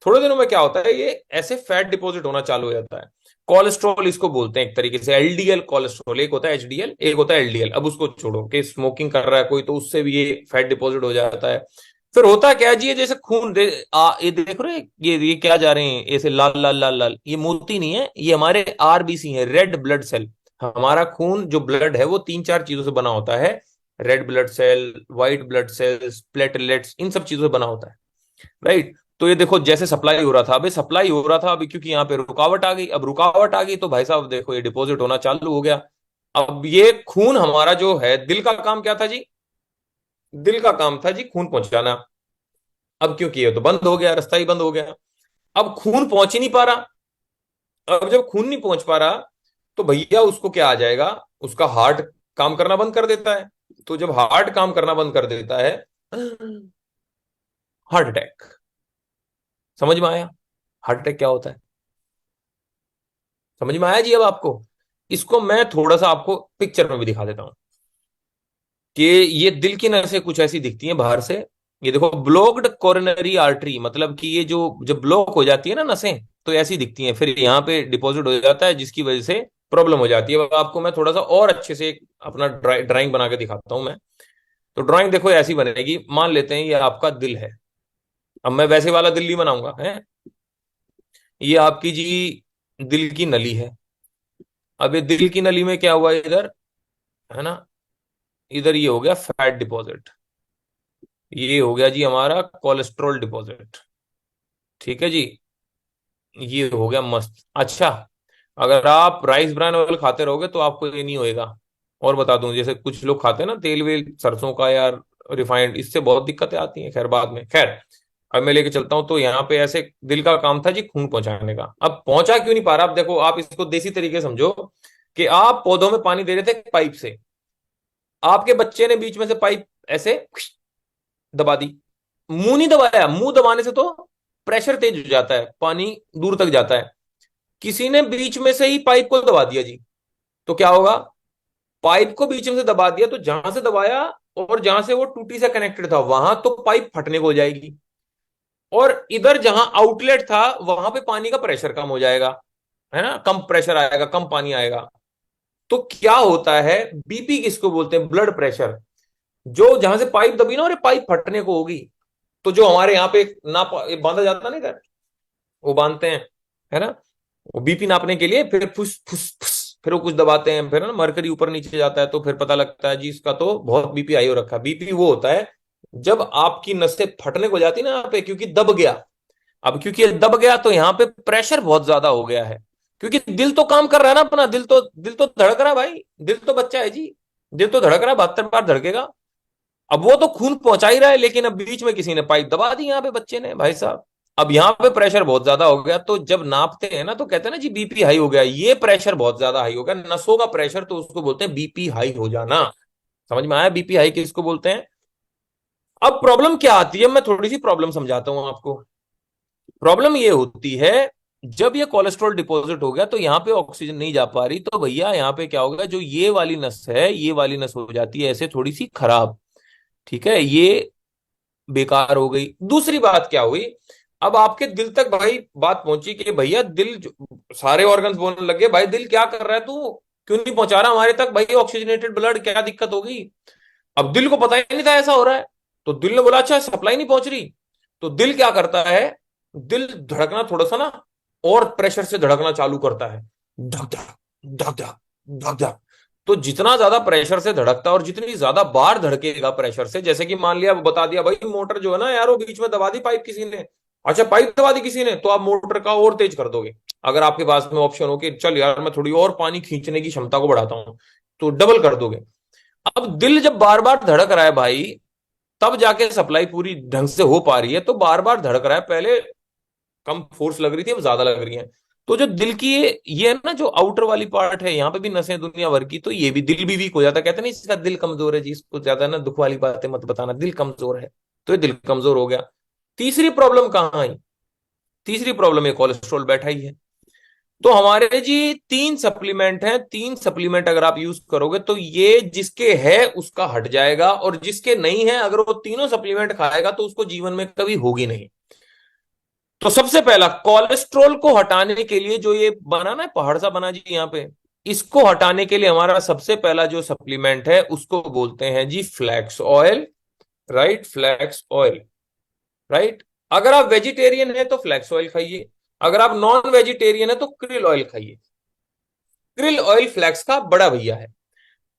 थोड़े दिनों में क्या होता है, ये ऐसे फैट डिपॉजिट होना चालू हो जाता है। कोलेस्ट्रॉल इसको बोलते हैं एक तरीके से, एलडीएल कोलेस्ट्रॉल। एक होता है एचडीएल, एक होता है एलडीएल। अब उसको छोड़ो कि स्मोकिंग कर रहा है कोई, तो उससे भी ये फैट डिपॉजिट हो जाता है। फिर होता क्या है जी, ये जैसे खून ये देख रहे हैं, ये क्या जा रहे हैं ऐसे लाल लाल लाल लाल, ये मोती नहीं है, ये हमारे आरबीसी है, रेड ब्लड सेल। हमारा खून जो ब्लड है वो 3-4 चीजों से बना होता है। Red blood cell, white blood cells, platelets, इन सब चीजों से बना होता है, राइट? तो ये देखो जैसे सप्लाई हो रहा था, अभी सप्लाई हो रहा था, अभी क्योंकि यहाँ पे रुकावट आ गई, अब रुकावट आ गई तो भाई साहब देखो ये डिपॉजिट होना चालू हो गया। अब ये खून हमारा जो है, दिल का काम क्या था जी? दिल का काम था जी खून पहुंचाना। अब क्योंकि ये तो बंद हो गया, रास्ता ही बंद हो गया, अब खून पहुंच ही नहीं पा रहा। अब जब खून नहीं पहुंच पा रहा, तो भैया उसको क्या आ जाएगा, उसका हार्ट काम करना बंद कर देता है। तो जब हार्ट काम करना बंद कर देता है, हार्ट अटैक। समझ में आया हार्ट अटैक क्या होता है? समझ में आया जी अब आपको? इसको मैं थोड़ा सा आपको पिक्चर में भी दिखा देता हूं कि ये दिल की नसें कुछ ऐसी दिखती हैं बाहर से। ये देखो, ब्लॉक्ड कोरोनरी आर्टरी, मतलब कि ये जो जब ब्लॉक हो जाती है ना नसें, तो ऐसी दिखती हैं, फिर यहाँ पे डिपॉजिट हो जाता है, जिसकी वजह से प्रॉब्लम हो जाती है। अब आपको मैं थोड़ा सा और अच्छे से अपना ड्राइंग बना के दिखाता हूं मैं। तो ड्राइंग देखो ऐसी बनेगी, मान लेते हैं ये आपका दिल है। अब मैं वैसे वाला दिल नहीं बनाऊंगा है, ये आपकी जी दिल की नली है। अब ये दिल की नली में क्या हुआ इधर, है ना, इधर ये हो गया फैट डिपॉजिट, ये हो गया जी हमारा कोलेस्ट्रॉल डिपॉजिट, ठीक है जी, ये हो गया मस्त। अच्छा, अगर आप राइस ब्रान ऑयल खाते रहोगे तो आपको ये नहीं होएगा। और बता दूं, जैसे कुछ लोग खाते हैं ना तेल वेल सरसों का या रिफाइंड, इससे बहुत दिक्कतें आती हैं, खैर बाद में, खैर अब मैं लेके चलता हूं। तो यहाँ पे ऐसे दिल का काम था जी खून पहुंचाने का, अब पहुंचा क्यों नहीं पा रहा? आप देखो, आप इसको देसी तरीके समझो कि आप पौधों में पानी दे रहे थे पाइप से, आपके बच्चे ने बीच में से पाइप ऐसे दबा दी, मुंह नहीं दबाया, मुंह दबाने से तो प्रेशर तेज हो जाता है, पानी दूर तक जाता है। किसी ने बीच में से ही पाइप को दबा दिया जी, तो क्या होगा? पाइप को बीच में से दबा दिया, तो जहां से दबाया और जहां से वो टूटी से कनेक्टेड था, वहां तो पाइप फटने को हो जाएगी, और इधर जहां आउटलेट था वहां पे पानी का प्रेशर कम हो जाएगा, है ना, कम प्रेशर आएगा, कम पानी आएगा। तो क्या होता है, बीपी किसको बोलते हैं? Blood pressure. जो जहां से पाइप दबी ना, और पाइप फटने को होगी, तो जो हमारे यहाँ पे ना बांधा जाता ना इधर, वो बांधते हैं, है ना, वो बीपी नापने के लिए, फिर फुस फुस फुस, फिर वो कुछ दबाते हैं, फिर ना मरकरी ऊपर नीचे जाता है, तो फिर पता लगता है जी इसका तो बहुत बीपी हाई हो रखा है। बीपी वो होता है जब आपकी नसें फटने को जाती ना यहाँ पे, क्योंकि दब गया। अब क्योंकि ये दब गया तो यहाँ पे प्रेशर बहुत ज्यादा हो गया है, क्योंकि दिल तो काम कर रहा है ना अपना, दिल तो धड़क रहा है भाई, दिल तो बच्चा है जी, दिल तो धड़क रहा है, 72 बार धड़केगा। अब वो तो खून पहुंचा ही रहा है, लेकिन अब बीच में किसी ने पाइप दबा दी यहाँ पे बच्चे ने, भाई साहब। अब यहाँ पे प्रेशर बहुत ज्यादा हो गया, तो जब नापते हैं ना तो कहते हैं ना जी बीपी हाई हो गया, ये प्रेशर बहुत ज्यादा हाई हो गया, नसों का प्रेशर, तो उसको बोलते हैं बीपी हाई हो जाना। समझ में आया बीपी हाई किसको बोलते हैं? अब प्रॉब्लम क्या आती है, मैं थोड़ी सी प्रॉब्लम समझाता हूं आपको। प्रॉब्लम ये होती है, जब ये कोलेस्ट्रॉल डिपॉजिट हो गया तो यहाँ पे ऑक्सीजन नहीं जा पा रही, तो भैया यहाँ पे क्या होगा, जो ये वाली नस है, ये वाली नस हो जाती है ऐसे थोड़ी सी खराब, ठीक है, ये बेकार हो गई। दूसरी बात क्या हुई, अब आपके दिल तक भाई बात पहुंची कि भैया सारे ऑर्गन्स बोलने लगे भाई दिल क्या कर रहा है तू, क्यों नहीं पहुंचा रहा हमारे तक भाई ऑक्सीजनेटेड ब्लड, क्या दिक्कत होगी? अब दिल को पता ही नहीं था ऐसा हो रहा है, तो दिल ने बोला अच्छा सप्लाई नहीं पहुंच रही। तो दिल क्या करता है, दिल धड़कना थोड़ा सा ना और प्रेशर से धड़कना चालू करता है, धक धक धक धक धक धक। तो जितना ज्यादा प्रेशर से धड़कता है और जितनी ज्यादा बार धड़केगा प्रेशर से, जैसे कि मान लिया बता दिया भाई मोटर जो है ना यार वो बीच में दबा दी पाइप किसी ने, अच्छा पाइप दबा दी किसी ने, तो आप मोटर का और तेज कर दोगे। अगर आपके पास में ऑप्शन हो कि चल यार मैं थोड़ी और पानी खींचने की क्षमता को बढ़ाता हूं, तो डबल कर दोगे। अब दिल जब बार बार धड़क रहा है भाई, तब जाके सप्लाई पूरी ढंग से हो पा रही है, तो बार बार धड़क रहा है, पहले कम फोर्स लग रही थी अब ज्यादा लग रही है। तो जो दिल की ये है ना, जो आउटर वाली पार्ट है, यहाँ पे भी नसें दुनिया भर की, तो ये भी दिल भी वीक हो जाता है। कहते नहीं इसका दिल कमजोर है जी, इसको ज्यादा ना दुख वाली बातें मत बताना, दिल कमजोर है। तो ये दिल कमजोर हो गया। तीसरी प्रॉब्लम कहाँ आई? तीसरी प्रॉब्लम है कोलेस्ट्रॉल बैठा ही है। तो हमारे जी तीन सप्लीमेंट हैं, तीन सप्लीमेंट अगर आप यूज करोगे तो ये जिसके है उसका हट जाएगा, और जिसके नहीं है अगर वो तीनों सप्लीमेंट खाएगा तो उसको जीवन में कभी होगी नहीं। तो सबसे पहला, कोलेस्ट्रॉल को हटाने के लिए जो ये बना ना पहाड़ सा बना जी यहाँ पे, इसको हटाने के लिए हमारा सबसे पहला जो सप्लीमेंट है उसको बोलते हैं जी flax oil. Right, flax oil. Right. अगर आप वेजिटेरियन है तो फ्लैक्स ऑयल खाइए, अगर आप नॉन वेजिटेरियन है तो क्रिल ऑयल खाइए। क्रिल ऑयल फ्लैक्स का बड़ा भैया है।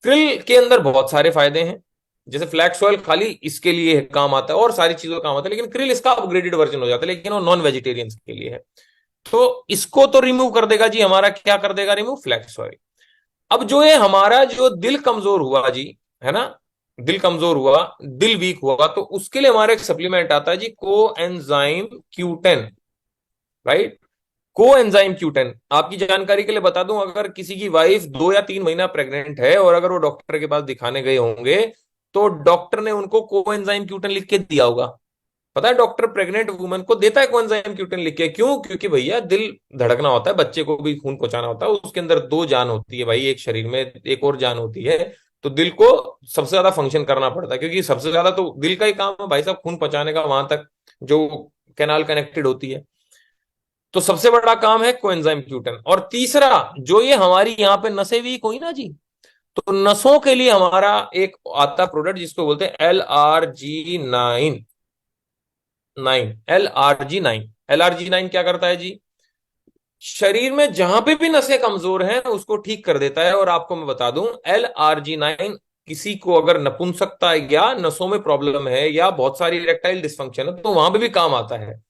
क्रिल के अंदर बहुत सारे फायदे हैं। जैसे फ्लैक्स ऑयल खाली इसके लिए काम आता है और सारी चीजों का काम आता है, लेकिन क्रिल इसका अपग्रेडेड वर्जन हो जाता है, लेकिन वो नॉन वेजिटेरियंस के लिए है। तो इसको तो रिमूव कर देगा जी हमारा, क्या कर देगा रिमूव? Flax oil. अब जो ये हमारा जो दिल कमजोर हुआ जी, है ना, दिल कमजोर हुआ, दिल वीक हुआ, तो उसके लिए हमारा एक सप्लीमेंट आता है जी, को एंजाइम Q10। राइट। को एंजाइम Q10 आपकी जानकारी के लिए बता दूं, अगर किसी की वाइफ 2 या 3 महीना प्रेग्नेंट है और अगर वो डॉक्टर के पास दिखाने गए होंगे, तो डॉक्टर ने उनको को एंजाइम Q10 लिख के दिया होगा। पता है, डॉक्टर प्रेग्नेंट वुमन को देता है को एंजाइम Q10 लिख के। क्यों? क्योंकि भैया दिल धड़कना होता है, बच्चे को भी खून पहुंचाना होता है, उसके अंदर दो जान होती है भाई, एक शरीर में एक और जान होती है। तो दिल को सबसे ज्यादा फंक्शन करना पड़ता है, क्योंकि सबसे ज्यादा तो दिल का ही काम है भाई साहब, खून पहुंचाने का वहां तक जो कैनाल कनेक्टेड होती है। तो सबसे बड़ा काम है कोएंजाइम Q10। और तीसरा, जो ये हमारी यहाँ पे नसें वीक हुई ना जी, तो नसों के लिए हमारा एक आता प्रोडक्ट जिसको बोलते हैं LRG9। LRG9 क्या करता है जी? शरीर में जहां पे भी नसें कमजोर हैं उसको ठीक कर देता है। और आपको मैं बता दूं, LRG9 किसी को अगर नपुंसकता या नसों में प्रॉब्लम है या बहुत सारी इरेक्टाइल डिस्फंक्शन है तो वहां पे भी काम आता है।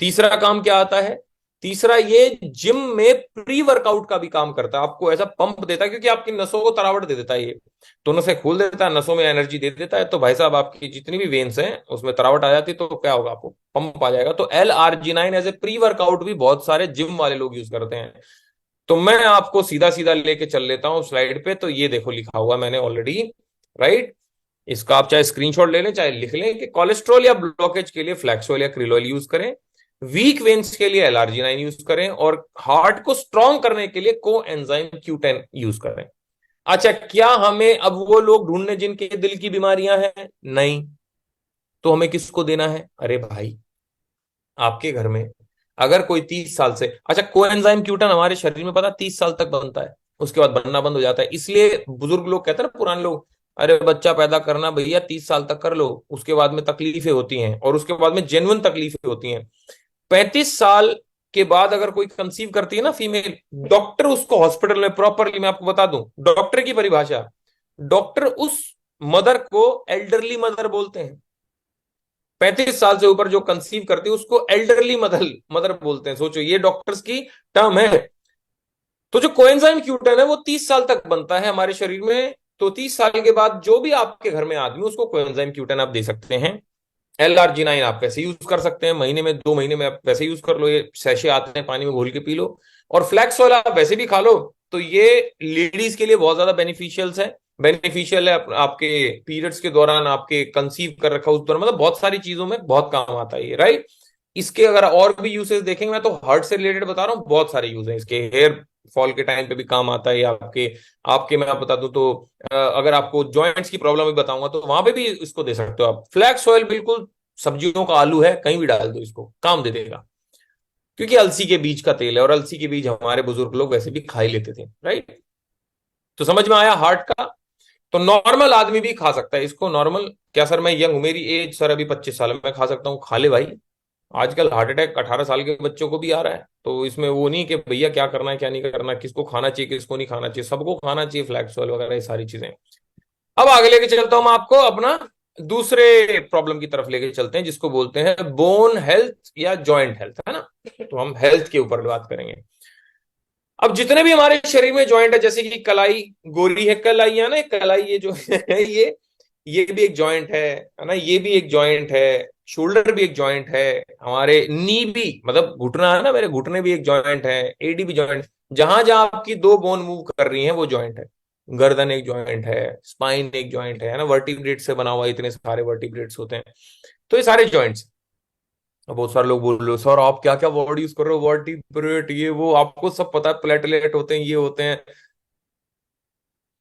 तीसरा काम क्या आता है? तीसरा, ये जिम में प्री वर्कआउट का भी काम करता है, आपको ऐसा पंप देता है, क्योंकि आपकी नसों को तरावट दे देता है ये, तो नसें खोल देता है, नसों में एनर्जी दे देता है। तो भाई साहब आपकी जितनी भी वेन्स हैं उसमें तरावट आ जाती है, तो क्या होगा? आपको पंप आ जाएगा। तो LRG9 as a pre workout भी बहुत सारे जिम वाले लोग यूज करते हैं। तो मैं आपको सीधा सीधा लेके चल लेता हूं स्लाइड पे, तो ये देखो लिखा हुआ मैंने ऑलरेडी। राइट। इसका आप चाहे स्क्रीनशॉट ले लें चाहे लिख लें कि कोलेस्ट्रॉल या ब्लॉकेज के लिए फ्लैक्स ऑयल या क्रिल ऑयल यूज करें, वीक वेन्स के लिए LRG9 यूज करें, और हार्ट को स्ट्रॉन्ग करने के लिए को एंजाइम Q10 यूज करें। अच्छा, क्या हमें अब वो लोग ढूंढने जिनके दिल की बीमारियां हैं? नहीं। तो हमें किसको देना है? अरे भाई, आपके घर में अगर कोई 30 साल से, अच्छा कोएंजाइम Q10 हमारे शरीर में पता 30 साल तक बनता है, उसके बाद बनना बंद हो जाता है। इसलिए बुजुर्ग लोग कहते हैं ना, पुराने लोग, अरे बच्चा पैदा करना भैया 30 साल तक कर लो, उसके बाद में तकलीफें होती हैं, और उसके बाद में जेन्युइन तकलीफें होती हैं। 35 साल के बाद अगर कोई कंसीव करती है ना फीमेल, डॉक्टर उसको हॉस्पिटल में प्रॉपरली, मैं आपको बता दूं डॉक्टर की परिभाषा, डॉक्टर उस मदर को एल्डरली मदर बोलते हैं। 35 साल से ऊपर जो कंसीव करती है उसको एल्डरली मदर मदर बोलते हैं। सोचो, ये डॉक्टर्स की टर्म है। तो जो कोएंजाइम Q10 है वो 30 साल तक बनता है हमारे शरीर में। तो 30 साल के बाद जो भी आपके घर में आदमी, उसको कोएंजाइम Q10 आप दे सकते हैं। LRG9 आप वैसे यूज कर सकते हैं, महीने में 2 महीने में आप वैसे यूज कर लो, ये सैशे आते हैं पानी में घोल के पी लो। और फ्लैक्स ऑयल आप वैसे भी खा लो। तो ये लेडीज के लिए बहुत ज्यादा बेनिफिशियल है आपके पीरियड्स के दौरान, आपके कंसीव कर रखा उस दौरान, मतलब बहुत सारी चीजों में बहुत काम आता है ये। राइट। इसके अगर और भी यूसेज देखेंगे, मैं तो हार्ट से रिलेटेड बता रहा हूँ, बहुत सारे यूज हैं इसके। हेयर फॉल के टाइम पे भी काम आता है, या आपके आपके मैं आप बता दूं तो अगर आपको जॉइंट्स की प्रॉब्लम भी बताऊंगा तो वहां पे भी इसको दे सकते हो आप। फ्लैक्स ऑयल बिल्कुल सब्जियों का आलू है, कहीं भी डाल दो इसको काम दे देगा, क्योंकि अलसी के बीज का तेल है, और अलसी के बीज हमारे बुजुर्ग लोग वैसे भी खा ही लेते थे। राइट। तो समझ में आया हार्ट का? तो नॉर्मल आदमी भी खा सकता है इसको। नॉर्मल क्या सर, मैं यंग हूं, मेरी एज सर अभी 25 साल है, मैं खा सकता हूँ? खा ले भाई। आजकल हार्ट अटैक 18 साल के बच्चों को भी आ रहा है, तो इसमें वो नहीं कि भैया क्या करना है क्या नहीं करना, किसको खाना चाहिए किसको नहीं खाना चाहिए, सबको खाना चाहिए फ्लैक्स ऑयल वगैरह ये सारी चीजें। अब आगे लेके चलता हूं मैं आपको अपना दूसरे प्रॉब्लम की तरफ लेके चलते हैं, जिसको बोलते हैं बोन हेल्थ या जॉइंट हेल्थ, है ना। तो हम हेल्थ के ऊपर बात करेंगे। अब जितने भी हमारे शरीर में जॉइंट है, जैसे कि कलाई, गोरी है कलाई, है ना, कलाई ये जो है ये भी एक जॉइंट है ना, ये भी एक जॉइंट है। शोल्डर भी एक जॉइंट है, हमारे नी भी, मतलब घुटना है ना, मेरे घुटने भी एक जॉइंट है, एडी भी जॉइंट। जहां जहां आपकी दो बोन मूव कर रही हैं वो जॉइंट है। गर्दन एक जॉइंट है, स्पाइन एक जॉइंट है ना, वर्टिब्रेट से बना हुआ, इतने सारे वर्टिब्रेट्स होते हैं। तो ये सारे जॉइंट्स। अब बहुत सारे लोग बोल रहे हो सर आप क्या क्या वर्ड यूज कर रहे हो, वर्टिब्रेट ये वो, आपको सब पता है, प्लेटलेट होते हैं, ये होते हैं।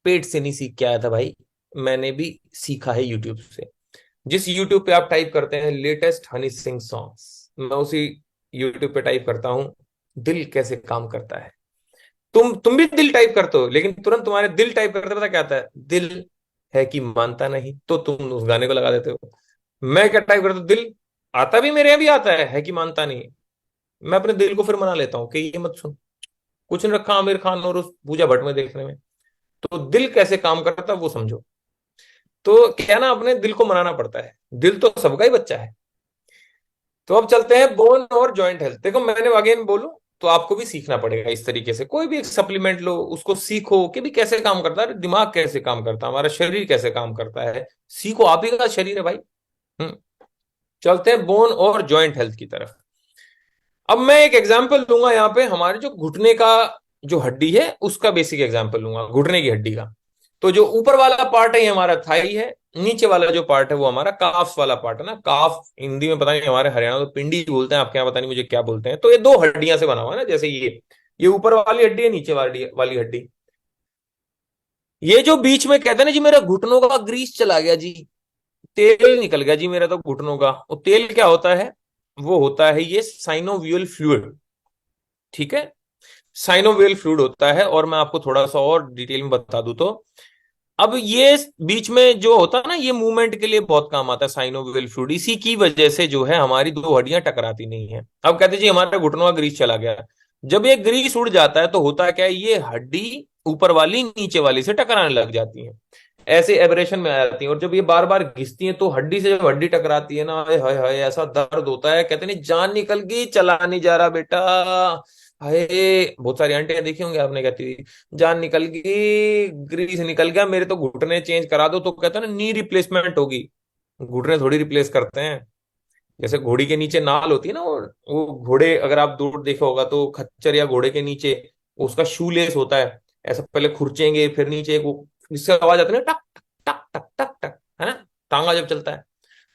पेट से नहीं सीख के आया था भाई, मैंने भी सीखा है यूट्यूब से। जिस यूट्यूब पे आप टाइप करते हैं लेटेस्ट हनी सिंह सॉन्ग्स, मैं उसी यूट्यूब पे टाइप करता हूं दिल कैसे काम करता है। तुम भी दिल टाइप करते हो, लेकिन तुरंत तुम्हारे दिल टाइप करते पता क्या आता है, दिल है कि मानता नहीं, तो तुम उस गाने को लगा देते हो। मैं क्या टाइप करता हूँ, दिल आता भी मेरे यहाँ भी आता है कि मानता नहीं। मैं अपने दिल को फिर मना लेता हूँ कि ये मत सुन, कुछ नहीं रखा आमिर खान और उस पूजा भट्ट में देखने में। तो दिल कैसे काम करता है वो समझो। तो क्या ना, अपने दिल को मनाना पड़ता है, दिल तो सबका ही बच्चा है। तो अब चलते हैं बोन और जॉइंट हेल्थ। देखो मैंने अगेन बोलूं तो आपको भी सीखना पड़ेगा इस तरीके से, कोई भी एक सप्लीमेंट लो, उसको सीखो कि भी कैसे काम करता है, दिमाग कैसे काम करता है, हमारा शरीर कैसे काम करता है। सीखो, आप ही का शरीर है भाई। हम्म चलते हैं बोन और जॉइंट हेल्थ की तरफ। अब मैं एक एग्जांपल दूंगा यहाँ पे, हमारे जो घुटने का जो हड्डी है उसका बेसिक एग्जांपल लूंगा, घुटने की हड्डी का। तो जो ऊपर वाला पार्ट है ये हमारा थाई है, नीचे वाला जो पार्ट है वो हमारा काफ वाला पार्ट है ना। काफ हिंदी में पता नहीं, हमारे हरियाणा में तो पिंडी बोलते हैं, आपके यहाँ पता नहीं मुझे क्या बोलते हैं। तो ये दो हड्डियां से बना हुआ है ना, जैसे ये ऊपर वाली हड्डी है, नीचे वाली वाली हड्डी। ये जो बीच में कहते हैं ना जी मेरा घुटनों का ग्रीस चला गया जी, तेल निकल गया जी मेरा तो घुटनों का, वो तेल क्या होता है, वो होता है ये साइनोवियल फ्लूइड। ठीक है, साइनोवियल फ्लूइड होता है। और मैं आपको थोड़ा सा और डिटेल में बता दूं तो, अब ये बीच में जो होता है ना, ये मूवमेंट के लिए बहुत काम आता है साइनोवियल फ्लूइड। इसी की वजह से जो है हमारी दो हड्डियां टकराती नहीं है। अब कहते जी हमारा घुटनों का ग्रीस चला गया, जब ये ग्रीस उड़ जाता है तो होता है क्या है, ये हड्डी ऊपर वाली नीचे वाली से टकराने लग जाती है, ऐसे एब्रेशन में आ जाती है। और जब ये बार बार घिसती है तो हड्डी से जब हड्डी टकराती है ना, हाय हाय हाय, ऐसा दर्द होता है, कहते नहीं जान निकल गई, चला नहीं जा रहा बेटा। हाय, बहुत सारी आंटियां देखी होंगी आपने कहती हुई, जान निकल गई, ग्रीस निकल गया, मेरे तो घुटने चेंज करा दो। तो कहते हैं ना नी रिप्लेसमेंट होगी, घुटने थोड़ी रिप्लेस करते हैं। जैसे घोड़ी के नीचे नाल होती है ना, वो घोड़े अगर आप दूर देखा होगा तो खच्चर या घोड़े के नीचे उसका शू लेस होता है, ऐसा पहले खुरचेंगे फिर नीचे वो, जिससे आवाज आती है ना, टक टक टक टक टक, है ना, टांगा जब चलता है।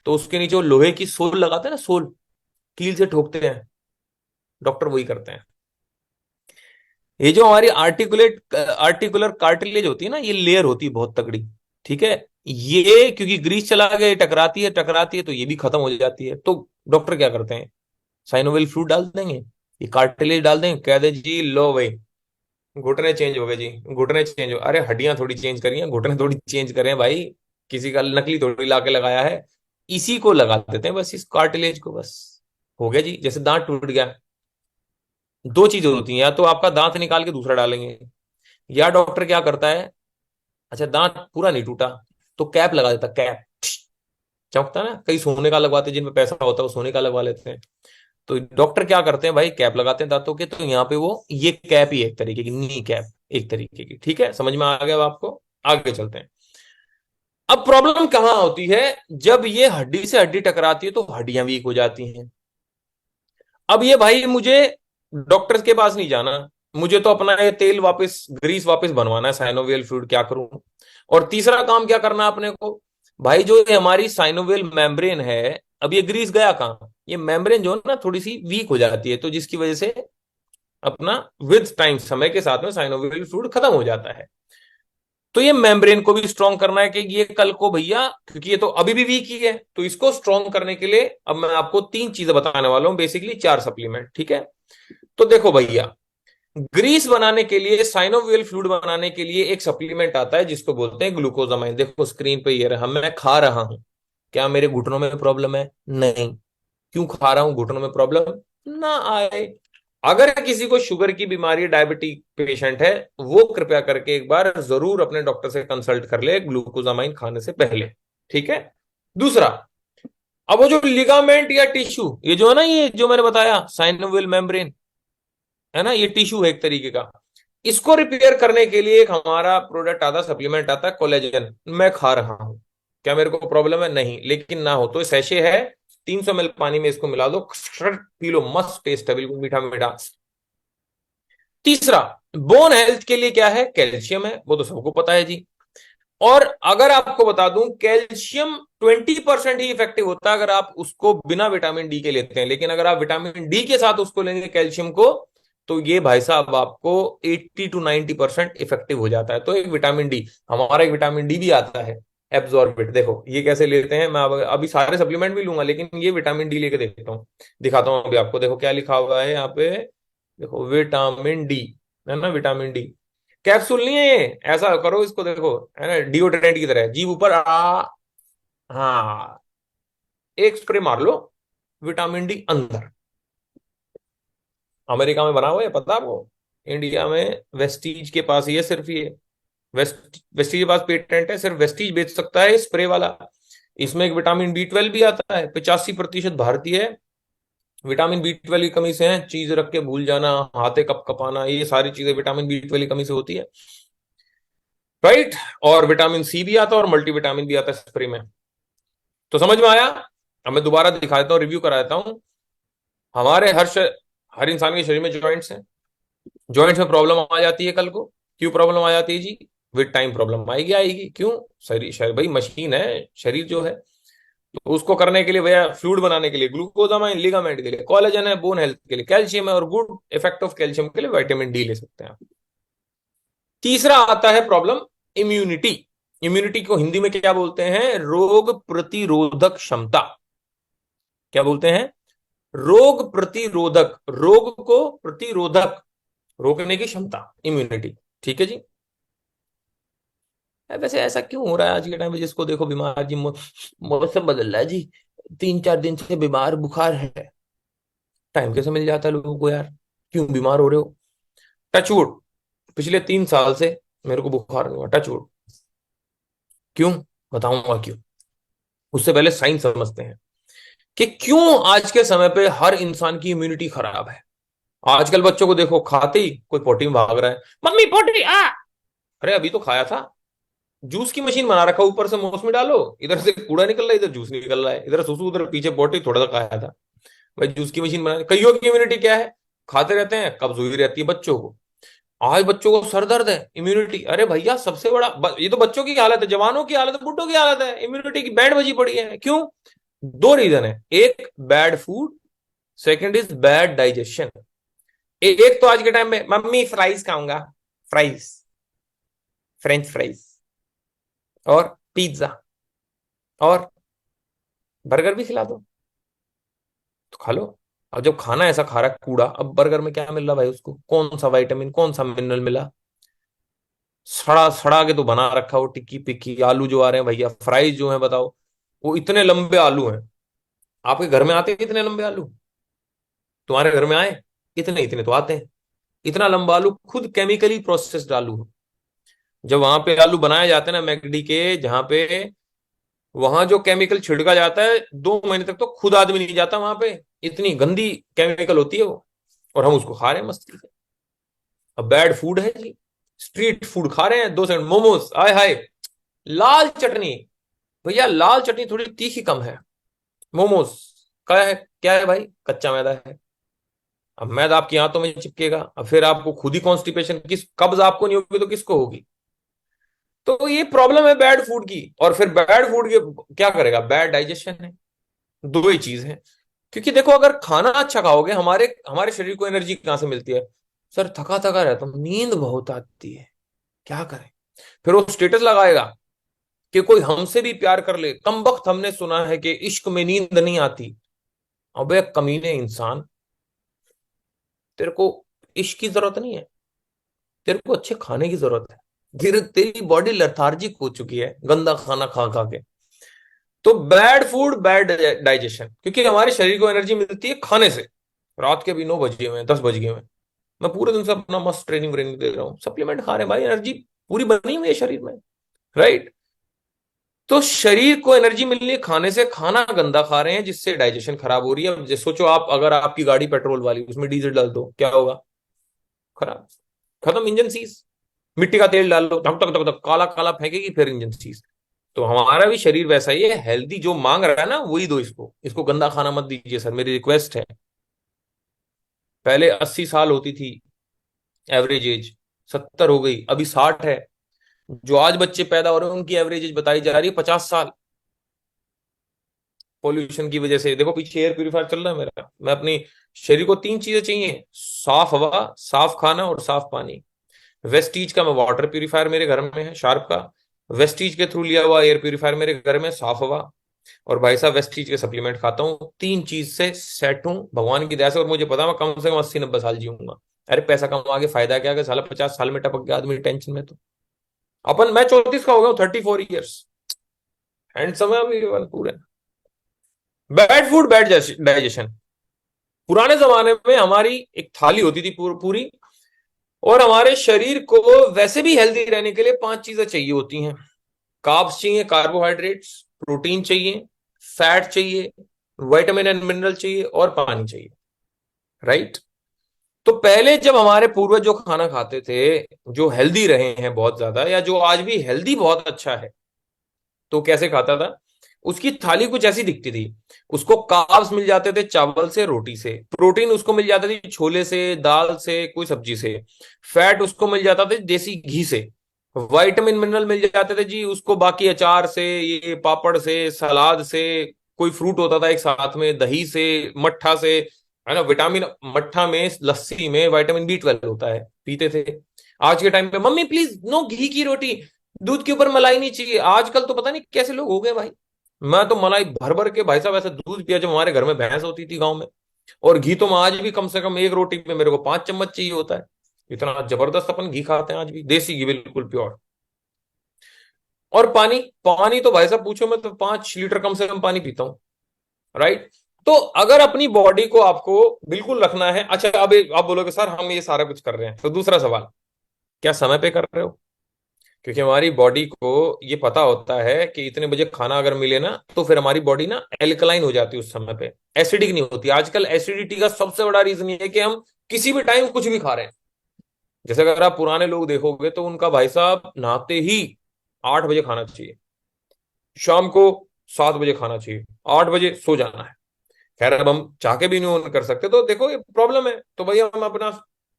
तो उसके नीचे वो लोहे की सोल लगाते हैं ना, सोल, कील से ठोकते हैं, डॉक्टर वही करते हैं। ये जो हमारी आर्टिकुलर कार्टिलेज होती है ना, ये लेयर होती है बहुत तगड़ी। ठीक है, ये क्योंकि ग्रीस चला गया, टकराती है तो ये भी खत्म हो जाती है। तो डॉक्टर क्या करते हैं, साइनोवियल फ्लूइड डाल देंगे, ये कार्टिलेज डाल देंगे, कह दे जी लो भाई घुटने चेंज हो गए जी, घुटने चेंज हो, अरे हड्डियां थोड़ी चेंज करी हैं, घुटने थोड़ी चेंज करे हैं भाई, किसी का नकली थोड़ी लाके लगाया है। इसी को लगा देते हैं बस, इस कार्टिलेज को, बस हो गया जी। जैसे दांत टूट गया, दो चीजें होती हैं, या तो आपका दांत निकाल के दूसरा डालेंगे, या डॉक्टर क्या करता है, अच्छा दांत पूरा नहीं टूटा तो कैप लगा देता, कैप चमकता है ना, कई सोने का लगवाते हैं, जिनमें पैसा होता है वो सोने का लगवा लेते हैं। तो डॉक्टर क्या करते हैं भाई, कैप लगाते हैं दांतों के, तो यहाँ पे वो ये कैप ही एक तरीके की, नी कैप एक तरीके की। ठीक है, समझ में आ गया अब आपको, आगे चलते हैं। अब प्रॉब्लम कहाँ होती है, जब ये हड्डी से हड्डी टकराती है तो हड्डियां वीक हो जाती हैं। अब ये भाई मुझे डॉक्टर के पास नहीं जाना, मुझे तो अपना ये तेल वापस, ग्रीस वापस बनवाना है, साइनोवियल फ्लूइड क्या करूं। और तीसरा काम क्या करना है अपने को, भाई जो ये हमारी साइनोवियल मेम्ब्रेन है, अब ये ग्रीस गया कहाँ, ये मेम्ब्रेन जो है ना थोड़ी सी वीक हो जाती है, तो जिसकी वजह से अपना विद टाइम, समय के साथ में साइनोवियल फ्लूइड खत्म हो जाता है। तो ये मेम्ब्रेन को भी स्ट्रॉन्ग करना है कि ये कल को भैया, क्योंकि ये तो अभी भी वीक ही है, तो इसको स्ट्रॉन्ग करने के लिए अब मैं आपको तीन चीजें बताने वाला हूं, बेसिकली चार सप्लीमेंट। ठीक है, तो देखो भैया, ग्रीस बनाने के लिए, साइनोवियल फ्लूइड बनाने के लिए एक सप्लीमेंट आता है जिसको बोलते हैं ग्लूकोजामाइन। देखो स्क्रीन पे ये रहा, मैं खा रहा हूं। क्या मेरे घुटनों में प्रॉब्लम है? नहीं। क्यों खा रहा हूं, घुटनों में प्रॉब्लम ना आए। अगर किसी को शुगर की बीमारी, डायबिटिक पेशेंट है, वो कृपया करके एक बार जरूर अपने डॉक्टर से कंसल्ट कर ले ग्लूकोजामाइन खाने से पहले। ठीक है, दूसरा, अब वो जो लिगामेंट या टिश्यू, ये जो है ना, ये जो मैंने बताया साइनोवियल मेम्ब्रेन है ना, ये टिश्यू है एक तरीके का, इसको रिपेयर करने के लिए एक हमारा प्रोडक्ट आता है, सप्लीमेंट आता है, कोलेजन। मैं खा रहा हूं, क्या मेरे को प्रॉब्लम है? नहीं। लेकिन ना हो तो सैशे है, 300 ml पानी में इसको मिला दो, पी लो, मस्त टेस्ट है, बिल्कुल मीठा मीठा। तीसरा, बोन हेल्थ के लिए क्या है, कैल्शियम है, वो तो सबको पता है जी। और अगर आपको बता दूं, कैल्शियम 20% ही इफेक्टिव होता है अगर आप उसको बिना विटामिन डी के लेते हैं, लेकिन अगर आप विटामिन डी के साथ उसको लेंगे कैल्शियम को, तो ये भाई साहब आपको 80 to 90% इफेक्टिव हो जाता है। तो एक विटामिन डी, हमारा एक विटामिन डी भी आता है एब्जॉर्बिट, देखो ये कैसे लेते हैं, मैं अभी सारे सप्लीमेंट भी लूंगा, लेकिन ये विटामिन डी लेके देखता हूँ, दिखाता हूँ अभी आपको। देखो क्या लिखा हुआ है यहाँ पे, देखो विटामिन डी, है ना, विटामिन डी कैप्सूल नहीं है ये, ऐसा करो इसको, देखो है ना, डिओड्रेंट की तरह है, जीभ ऊपर आ, हाँ, एक स्प्रे मार लो, विटामिन डी अंदर। अमेरिका में बना हुआ है, पता आपको, इंडिया में वेस्टीज के पास ही है सिर्फ ये, वेस्टीज के पास पेटेंट है, सिर्फ वेस्टीज बेच सकता है स्प्रे वाला। इसमें एक विटामिन बी 12 भी आता है, 85% भारतीय है। विटामिन बी 12 की कमी से है चीज रख के भूल जाना, हाथे कप कपाना, ये सारी चीजें विटामिन बी 12 की कमी से होती है, राइट। और विटामिन सी भी आता है और मल्टीविटामिन भी आता है स्प्रे में। तो समझ में आया। अब मैं दोबारा दिखा देता हूँ, रिव्यू करा देता हूँ। हमारे हर इंसान के शरीर में जॉइंट्स हैं, जॉइंट्स में प्रॉब्लम आ जाती है कल को, क्यों प्रॉब्लम आ जाती है जी, विद टाइम प्रॉब्लम आएगी आएगी, क्यों, शरीर भाई मशीन है शरीर जो है, तो उसको करने के लिए भैया, फ्लूइड बनाने के लिए ग्लूकोजामाइन, लिगामेंट के लिए कोलेजन है, बोन हेल्थ के लिए कैल्शियम है, और गुड इफेक्ट ऑफ कैल्शियम के लिए विटामिन डी ले सकते हैं आप। तीसरा आता है प्रॉब्लम इम्यूनिटी। इम्यूनिटी को हिंदी में क्या बोलते हैं, रोग प्रतिरोधक क्षमता। क्या बोलते हैं, रोग प्रतिरोधक, रोग को प्रतिरोधक, रोकने की क्षमता, इम्यूनिटी, ठीक है जी। वैसे ऐसा क्यों हो रहा है आज के टाइम में, जिसको देखो बीमार जी, मौसम बदल रहा है जी, 3 4 दिन से बीमार बुखार है, टाइम कैसे मिल जाता है लोगों को यार, क्यों बीमार हो रहे हो। टचवुड, पिछले 3 साल से मेरे को बुखार नहीं हुआ, टचवुड, क्यों, बताऊंगा क्यों। उससे पहले साइंस समझते हैं कि क्यों आज के समय पे हर इंसान की इम्यूनिटी खराब है। आजकल बच्चों को देखो, खाते ही कोई पोटी में भाग रहा है, मम्मी पोटी आ, अरे अभी तो खाया था। जूस की मशीन बना रखा, ऊपर से मौसमी डालो, इधर से कूड़ा निकल रहा है, इधर जूस निकल रहा है, इधर सुसु, उधर पीछे पोटी, थोड़ा सा खाया था भाई, जूस की मशीन बना। कईयों की इम्यूनिटी क्या है, खाते रहते हैं, कब्ज हुई रहती है बच्चों को। आज बच्चों को सर दर्द है, इम्यूनिटी, अरे भैया सबसे बड़ा ये तो बच्चों की हालत है, जवानों की हालत है, बुड्ढों की हालत है, इम्यूनिटी की बैंड बजी पड़ी है, क्यों, 2 रीजन है, एक bad food, second is bad digestion. एक तो आज के टाइम में मम्मी फ्राइज खाऊंगा, फ्राइज, फ्रेंच फ्राइज, और पिज्जा, और बर्गर भी खिला दो तो खा लो। अब जब खाना ऐसा खा रहा है कूड़ा, अब बर्गर में क्या मिल रहा भाई, उसको कौन सा विटामिन, कौन सा मिनरल मिला, सड़ा सड़ा के तो बना रखा हो, टिक्की पिक्की आलू जो आ रहे हैं भैया, फ्राइज जो है बताओ, वो इतने लंबे आलू हैं। आपके घर में आते हैं इतने लंबे आलू, तुम्हारे घर में आए, इतने इतने तो आते हैं, इतना लंबा आलू, खुद केमिकली प्रोसेस्ड आलू। जब वहां पे आलू बनाए जाते हैं ना मैकडी के, जहां पे, वहां जो केमिकल छिड़का जाता है, 2 महीने तक तो खुद आदमी नहीं जाता वहां पे, इतनी गंदी केमिकल होती है वो, और हम उसको खा रहे हैं मस्ती से। अब बैड फूड है जी, स्ट्रीट फूड खा रहे हैं, 2 सेकंड मोमोज, आय हाय, लाल चटनी, भैया लाल चटनी थोड़ी तीखी कम है, मोमोज क्या है भाई, कच्चा मैदा है। अब मैदा आपकी आंतों में चिपकेगा, अब फिर आपको खुद ही कॉन्स्टिपेशन, किस कब्ज आपको नहीं होगी तो किसको होगी। तो ये प्रॉब्लम है बैड फूड की, और फिर बैड फूड के क्या करेगा, बैड डाइजेशन है, दो ही चीज है। क्योंकि देखो, अगर खाना अच्छा खाओगे, हमारे हमारे शरीर को एनर्जी कहां से मिलती है, सर थका थका रहता हूं, नींद बहुत आती है, क्या करें, फिर वो स्टेटस लगाएगा कि कोई हमसे भी प्यार कर ले, कम वक्त हमने सुना है कि इश्क में नींद नहीं आती। अबे कमीने इंसान, तेरे को इश्क की जरूरत नहीं है, तेरे को अच्छे खाने की जरूरत है, तेरी बॉडी लेथार्जिक हो चुकी है गंदा खाना खा खा के। तो बैड फूड बैड डाइजेशन, क्योंकि हमारे शरीर को एनर्जी मिलती है खाने से। रात के भी 9 बजे में, 10 बजे में, मैं पूरे दिन से अपना मस्त ट्रेनिंग व्रेनिंग दे रहा हूँ, सप्लीमेंट खा रहे हैं भाई, एनर्जी पूरी बनी हुई है शरीर में, राइट। तो शरीर को एनर्जी मिल रही है खाने से, खाना गंदा खा रहे हैं जिससे डाइजेशन खराब हो रही है। अब सोचो आप, अगर आपकी गाड़ी पेट्रोल वाली, उसमें डीजल डाल दो, क्या होगा, खराब, खत्म इंजन सीज। मिट्टी का तेल डाल लो, धक धक धक धक, काला काला फेंकेगी, फिर इंजन सीज। तो हमारा भी शरीर वैसा ही है, हेल्दी जो मांग रहा है ना वही दो इसको, इसको गंदा खाना मत दीजिए सर, मेरी रिक्वेस्ट है। पहले 80 साल होती थी एवरेज एज, 70 हो गई, अभी 60 है। जो आज बच्चे पैदा हो रहे हैं उनकी एवरेज एज बताई जा रही है 50 साल। पॉल्यूशन की वजह से देखो, पीछे एयर प्यूरिफायर चल रहा है मेरा। मैं अपनी शरीर को 3 चीजें चाहिए, साफ हवा, साफ खाना और साफ पानी। वेस्टीज का मैं वाटर प्यूरिफायर मेरे घर में है, शार्प का। वेस्टीज के थ्रू लिया हुआ एयर प्यूरिफायर मेरे घर में, साफ हवा। और भाई साहब वेस्टीज के सप्लीमेंट खाता हूँ। 3 चीज से सेट हूँ भगवान की दया से, और मुझे पता है मैं कम से कम 80-90 साल जीऊंगा। अरे पैसा कमा के फायदा क्या, अगर साला 50 साल में टपक गया आदमी टेंशन में तो। अपन, मैं 34 का हो गया हूँ, 34 ईयर्स, हैंडसम है अभी पूरे। Bad food bad digestion. पुराने जमाने में हमारी एक थाली होती थी पूरी, और हमारे शरीर को वैसे भी हेल्दी रहने के लिए 5 चीजें चाहिए होती हैं। कार्ब्स चाहिए, कार्बोहाइड्रेट्स, प्रोटीन चाहिए, फैट चाहिए, विटामिन एंड मिनरल चाहिए, और पानी चाहिए। राइट। तो पहले जब हमारे पूर्वज जो खाना खाते थे, जो हेल्दी रहे हैं बहुत ज्यादा, या जो आज भी हेल्दी बहुत अच्छा है, तो कैसे खाता था? उसकी थाली कुछ ऐसी दिखती थी। उसको कार्ब्स मिल जाते थे चावल से, रोटी से। प्रोटीन उसको मिल जाती थी छोले से, दाल से, कोई सब्जी से। फैट उसको मिल जाता था देसी घी से। विटामिन मिनरल मिल जाते थे जी उसको बाकी अचार से, ये पापड़ से, सलाद से। कोई फ्रूट होता था एक साथ में, दही से, मट्ठा से, है ना। विटामिन, मट्ठा में, लस्सी में विटामिन B12 होता है, पीते थे। आज के टाइम पे मम्मी प्लीज नो घी की रोटी, दूध के ऊपर मलाई नहीं चाहिए। आजकल तो पता नहीं कैसे लोग हो गए भाई। मैं तो मलाई भर भर के भाई साहब ऐसा दूध पिया जब हमारे घर में भैंस होती थी गांव में। और घी तो मैं आज भी कम से कम एक रोटी में मेरे को 5 चम्मच चाहिए होता है। इतना जबरदस्त अपन घी खाते हैं आज भी, देसी घी, बिल्कुल प्योर। और पानी, पानी तो भाई साहब पूछो, मैं तो 5 लीटर कम से कम पानी पीता हूँ। राइट। तो अगर अपनी बॉडी को आपको बिल्कुल रखना है, अच्छा अब आप बोलोगे सर हम ये सारा कुछ कर रहे हैं, तो दूसरा सवाल, क्या समय पे कर रहे हो? क्योंकि हमारी बॉडी को ये पता होता है कि इतने बजे खाना अगर मिले ना, तो फिर हमारी बॉडी ना एल्कलाइन हो जाती है उस समय पे, एसिडिक नहीं होती। आजकल एसिडिटी का सबसे बड़ा रीजन ये है कि हम किसी भी टाइम कुछ भी खा रहे हैं। जैसे अगर आप पुराने लोग देखोगे तो उनका भाई साहब नहाते ही 8 बजे खाना चाहिए, शाम को 7 बजे खाना चाहिए, 8 बजे सो जाना है। खैर अब हम चाह के भी नहीं ऑन कर सकते, तो देखो ये प्रॉब्लम है। तो भैया हम अपना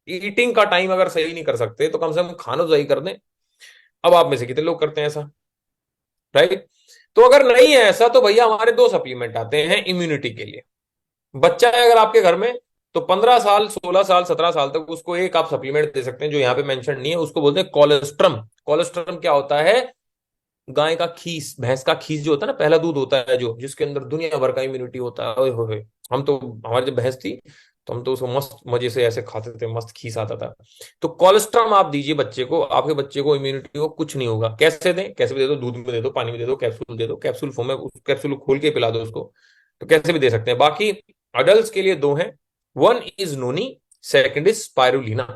ईटिंग का टाइम अगर सही नहीं कर सकते तो कम से कम खाना तो सही कर दें। अब आप में से कितने लोग करते हैं ऐसा? राइट। तो अगर नहीं है ऐसा, तो भैया हमारे 2 सप्लीमेंट आते हैं इम्यूनिटी के लिए। बच्चा है अगर आपके घर में, तो 15 साल, 16 साल, 17 साल तक उसको एक आप सप्लीमेंट दे सकते हैं, जो यहाँ पे मेंशन नहीं है। उसको बोलते हैं कोलेस्ट्रम। कोलेस्ट्रम क्या होता है? गाय का खीस, भैंस का खीस जो होता है ना, पहला दूध होता है जो, जिसके अंदर दुनिया भर का इम्यूनिटी होता है। ओए होए, हम तो, हमारी जब भैंस थी तो हम तो उसको मस्त मजे से ऐसे खाते थे, मस्त खीस आता था। तो कोलेस्ट्रॉम आप दीजिए बच्चे को, आपके बच्चे को इम्यूनिटी को कुछ नहीं होगा। कैसे दें? कैसे भी दे दो, दूध में दे दो, पानी में दे दो, कैप्सूल दे दो, कैप्सूल फॉर्म में उस कैप्सूल को खोल के पिला दो उसको। तो कैसे भी दे सकते हैं। बाकी अडल्ट के लिए दो हैं, one is noni, second is spirulina.